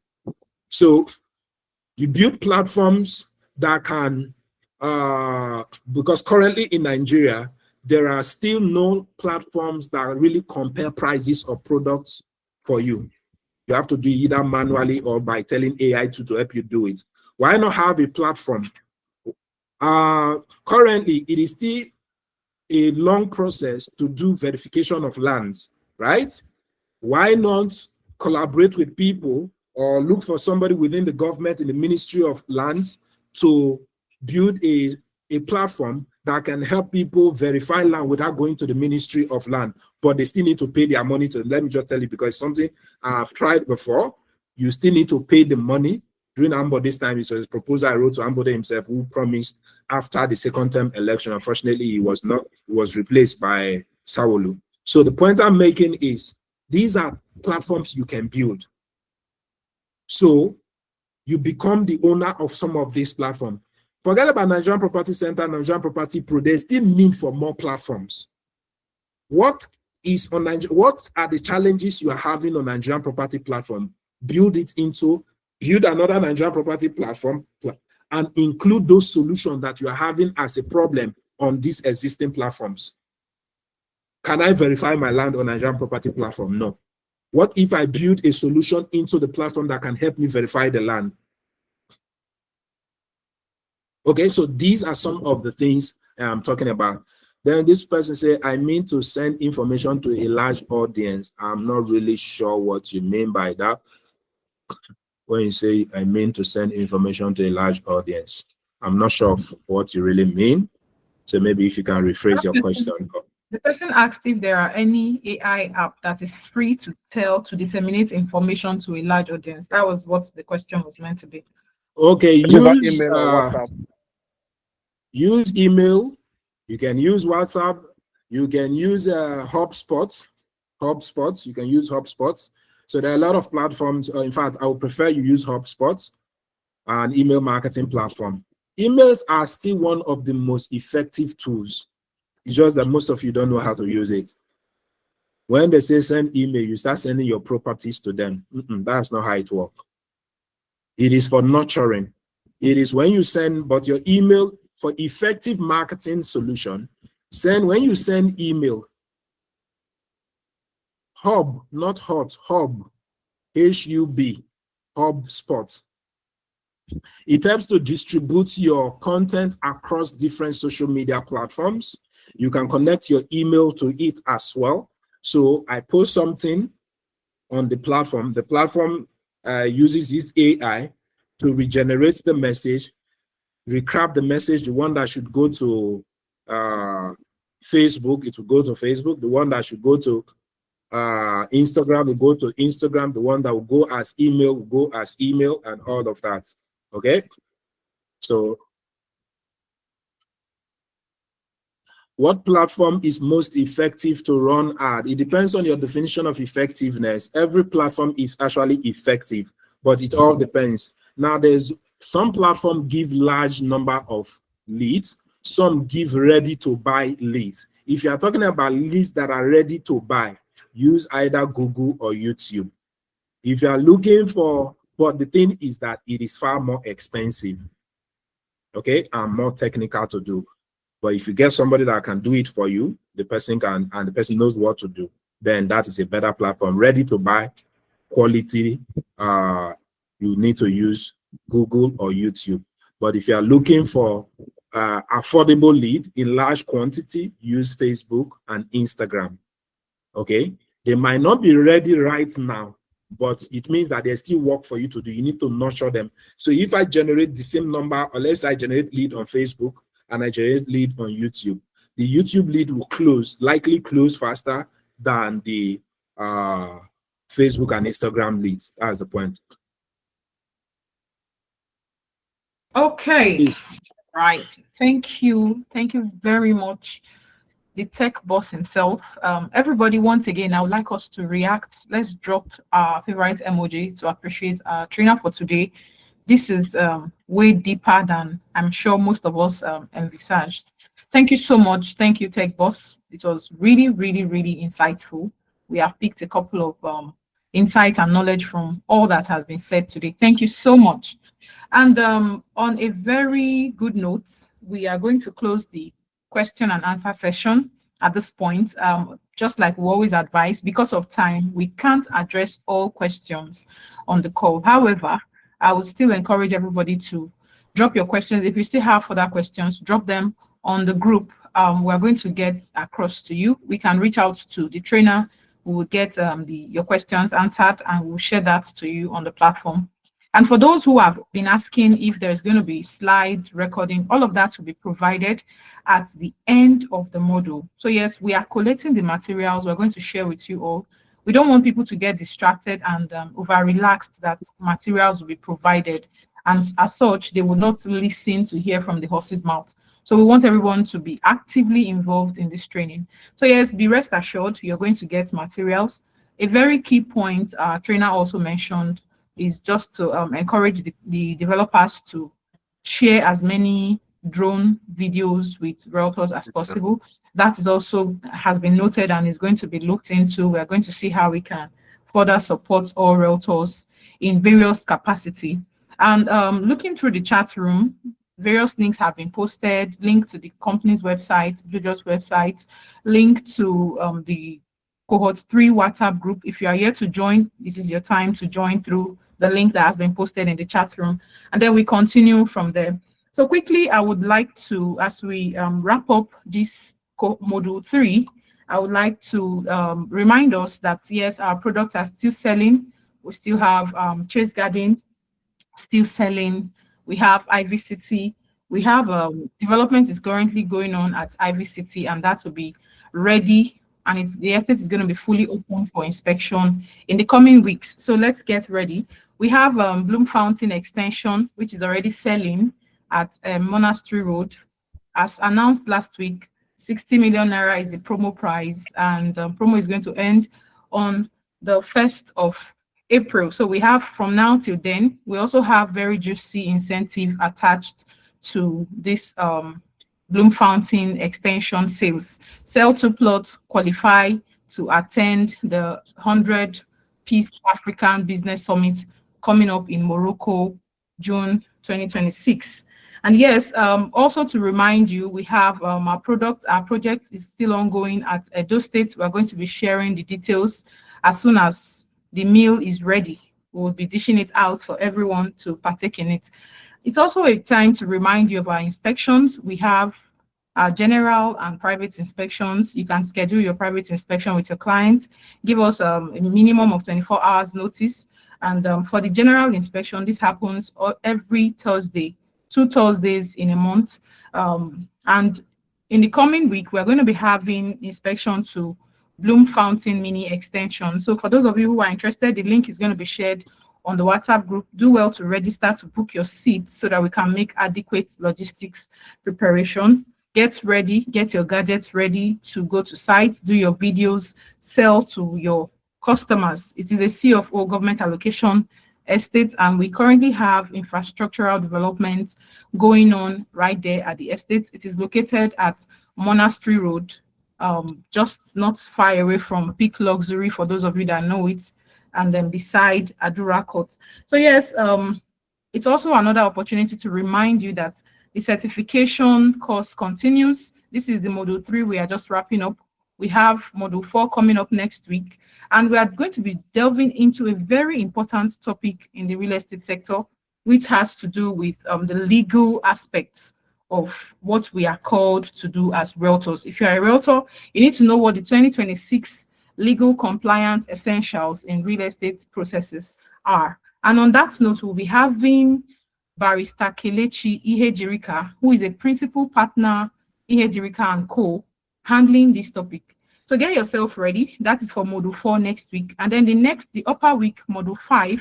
So you build platforms that can, because currently in Nigeria, there are still no platforms that really compare prices of products for you. You have to do either manually or by telling AI to help you do it. Why not have a platform? Currently, it is still a long process to do verification of lands, right? Why not collaborate with people or look for somebody within the government in the Ministry of Lands to build a platform that can help people verify land without going to the Ministry of Land, but they still need to pay their money to. Let me just tell you, because it's something I've tried before. You still need to pay the money. During Ambo this time, it was a proposal I wrote to Ambo himself, who promised after the second term election. Unfortunately, he was replaced by Sawolu. So the point I'm making is these are platforms you can build. So you become the owner of some of these platforms. Forget about Nigerian Property Center, Nigerian Property Pro. There's still need for more platforms. What are the challenges you are having on Nigerian Property platform? Build another Nigerian Property platform and include those solutions that you are having as a problem on these existing platforms. Can I verify my land on Nigerian Property platform? No. What if I build a solution into the platform that can help me verify the land? Okay, so these are some of the things I'm talking about. Then this person said, I mean to send information to a large audience. I'm not really sure what you mean by that. When you say, I mean to send information to a large audience, I'm not sure of what you really mean. So maybe if you can rephrase your question. The person asked if there are any AI app that is free to disseminate information to a large audience. That was what the question was meant to be. Okay, use email or WhatsApp. Use email. You can use WhatsApp. You can use HubSpot. You can use HubSpot. So there are a lot of platforms. In fact, I would prefer you use HubSpot, an email marketing platform. Emails are still one of the most effective tools. It's just that most of you don't know how to use it. When they say send email, you start sending your properties to them. That's not how it works. It is for nurturing. It is when you send, but your email for effective marketing solution, when you send email, Hub, not hot, Hub, H-U-B, HubSpot. It helps to distribute your content across different social media platforms. You can connect your email to it as well. So I post something on the platform. The platform uses this AI to regenerate the message, recraft the message. The one that should go to Facebook, it will go to Facebook. The one that should go to Instagram will go to Instagram. The one that will go as email will go as email, and all of that. Okay. So what platform is most effective to run ad? It depends on your definition of effectiveness. Every platform is actually effective, but it all depends. Now, there's some platform give large number of leads, some give ready to buy leads. If you are talking about leads that are ready to buy, use either Google or YouTube. If you are looking for, but the thing is that it is far more expensive, okay, and more technical to do. But if you get somebody that can do it for you, the person can, and the person knows what to do, then that is a better platform. Ready to buy, quality, you need to use Google or YouTube. But if you are looking for affordable lead in large quantity, use Facebook and Instagram. Okay, they might not be ready right now, but it means that there's still work for you to do. You need to nurture them. So if I generate the same number, or let's say I generate lead on Facebook and I generate lead on YouTube, the YouTube lead will likely close faster than the Facebook and Instagram leads. That's the point. Okay. Right. Thank you. Thank you very much, the tech boss himself. Everybody, once again, I would like us to react. Let's drop our favorite emoji to appreciate our trainer for today. This is way deeper than I'm sure most of us envisaged. Thank you so much. Thank you, tech boss. It was really, really, really insightful. We have picked a couple of insight and knowledge from all that has been said today. Thank you so much. And on a very good note, we are going to close the question and answer session at this point. Just like we always advise, because of time, we can't address all questions on the call. However, I would still encourage everybody to drop your questions. If you still have further questions, drop them on the group. We're going to get across to you. We can reach out to the trainer. We will get your questions answered, and we'll share that to you on the platform. And for those who have been asking if there's going to be slide recording, all of that will be provided at the end of the module. So yes, we are collating the materials we're going to share with you all. We don't want people to get distracted and over-relaxed that materials will be provided. And as such, they will not listen to hear from the horse's mouth. So we want everyone to be actively involved in this training. So yes, be rest assured, you're going to get materials. A very key point our trainer also mentioned is just to encourage the developers to share as many drone videos with realtors as possible. That is also has been noted and is going to be looked into. We're going to see how we can further support all realtors in various capacity. And looking through the chat room, various links have been posted, link to the company's website, BlueDutch website, link to the Cohort 3 WhatsApp group. If you are here to join, this is your time to join through the link that has been posted in the chat room. And then we continue from there. So quickly, I would like to, as we wrap up this module 3, I would like to remind us that, yes, our products are still selling. We still have Chase Garden still selling. We have Ivy City. We have development is currently going on at Ivy City, and that will be ready. And the estate is going to be fully open for inspection in the coming weeks. So let's get ready. We have Bloom Fountain Extension, which is already selling at Monastery Road. As announced last week, 60 million naira is the promo price, and promo is going to end on the 1st of April. So we have from now till then. We also have very juicy incentive attached to this Bloom Fountain Extension sales. Sell 2 plots, qualify to attend the 100 Peace African Business Summit coming up in Morocco, June 2026. And yes, also to remind you, we have our project is still ongoing at Edo State. We're going to be sharing the details as soon as the meal is ready. We'll be dishing it out for everyone to partake in it. It's also a time to remind you of our inspections. We have our general and private inspections. You can schedule your private inspection with your client. Give us a minimum of 24 hours notice. And for the general inspection, this happens every Thursday, 2 Thursdays in a month. And in the coming week, we're going to be having inspection to Bloom Fountain mini extension. So for those of you who are interested, the link is going to be shared on the WhatsApp group. Do well to register to book your seat so that we can make adequate logistics preparation. Get ready, get your gadgets ready to go to sites, do your videos, sell to your customers. It is a C of O government allocation estate, and we currently have infrastructural development going on right there at the estate. It is located at Monastery Road, just not far away from Peak Luxury for those of you that know it, and then beside Adura Court. So yes, it's also another opportunity to remind you that the certification course continues. This is the Module 3 we are just wrapping up. We have Module 4 coming up next week, and we are going to be delving into a very important topic in the real estate sector, which has to do with the legal aspects of what we are called to do as realtors. If you're a realtor, you need to know what the 2026 legal compliance essentials in real estate processes are. And on that note, we'll be having Barrister Kelechi Ihejirika, who is a principal partner, Ihejirika and Co., handling this topic. So get yourself ready. That is for Module 4 next week. And then the upper week, Module 5,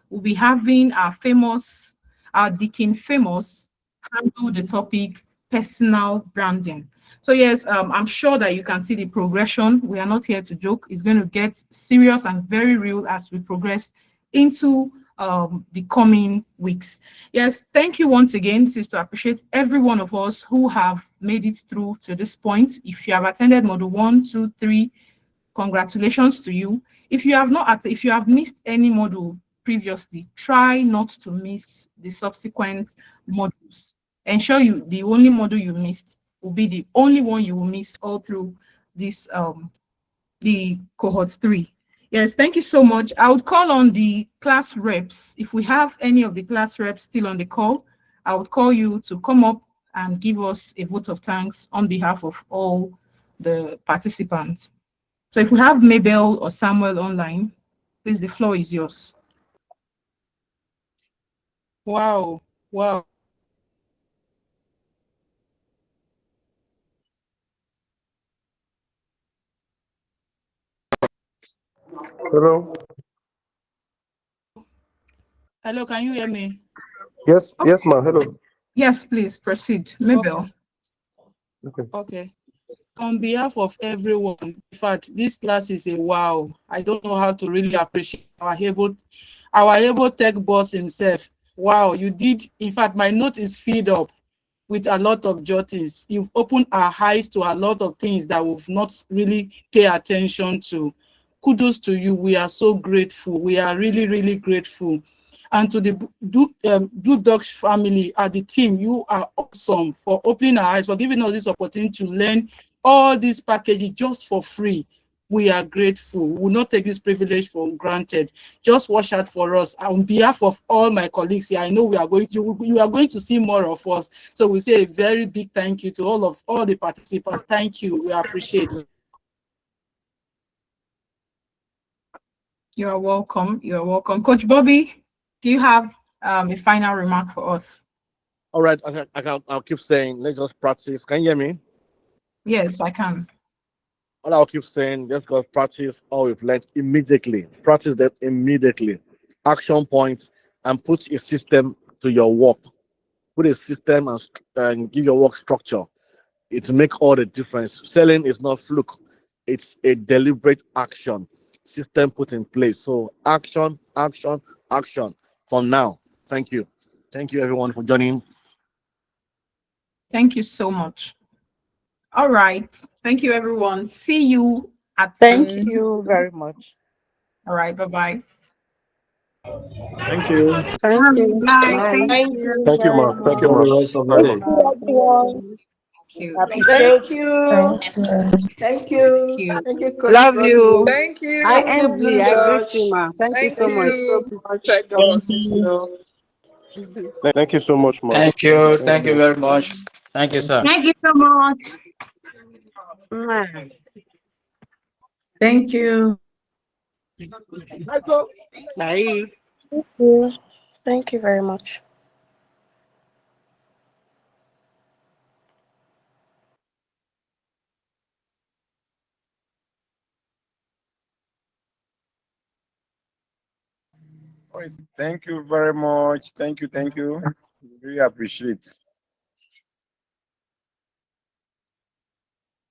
we'll be having our Deacon Famous handle the topic personal branding. So yes, I'm sure that you can see the progression. We are not here to joke. It's going to get serious and very real as we progress into the coming weeks. Yes, thank you once again. This is to appreciate every one of us who have made it through to this point. If you have attended Module 1, 2, 3, congratulations to you. If you have missed any module previously, try not to miss the subsequent modules. Ensure the only module you missed will be the only one you will miss all through this the cohort 3. Yes, thank you so much. I would call on the class reps. If we have any of the class reps still on the call, I would call you to come up and give us a vote of thanks on behalf of all the participants. So if we have Mabel or Samuel online, please, the floor is yours. Wow. Hello. Hello, can you hear me? Yes, yes, ma'am. Hello. Yes, please proceed. Mabel. Okay. On behalf of everyone, in fact, this class is a wow. I don't know how to really appreciate our able tech boss himself. Wow, you did. In fact, my note is filled up with a lot of jottings. You've opened our eyes to a lot of things that we've not really pay attention to. Kudos to you. We are so grateful. We are really, really grateful. And to the BlueDutch family and the team, you are awesome for opening our eyes, for giving us this opportunity to learn all these packages just for free. We are grateful. We will not take this privilege for granted. Just watch out for us. On behalf of all my colleagues here, I know you are going to see more of us. So we say a very big thank you to all the participants. Thank you. We appreciate it. You are welcome. You are welcome. Coach Bobby, do you have a final remark for us? All right, I'll keep saying, let's just practice. Can you hear me? Yes, I can. All I'll keep saying, let's go practice all we've learned immediately. Practice that immediately. Action points and put a system to your work. Put a system and give your work structure. It make all the difference. Selling is not fluke. It's a deliberate action. System put in place. So action, action, action. From now. Thank you. Thank you everyone for joining. Thank you so much. All right. Thank you, everyone. See you at Thank you very much. All right. Bye-bye. Thank you. Thank you. Bye. Thank Thank you you. Thank you, very ma'am. Thank you, Have ma'am. a much. rest of the Bye, day. ma'am. Thank you, everyone. Thank you. Thank Appreciate. you. Thank you. Thank Thank you. you. Thank you, Coach Love you. Bobby. Thank I you. Thank you, MD. Blue I miss you, Dutch. ma. Thank you Thank so Thank much. you. you, Tech boss. Thank you so much, ma'am. Thank you. Thank Thank you you. very much. Thank you, sir. Thank you so much. Mwah. Thank you. Bye. Thank you. Thank you very much. Thank you very much. Thank you. Really appreciate.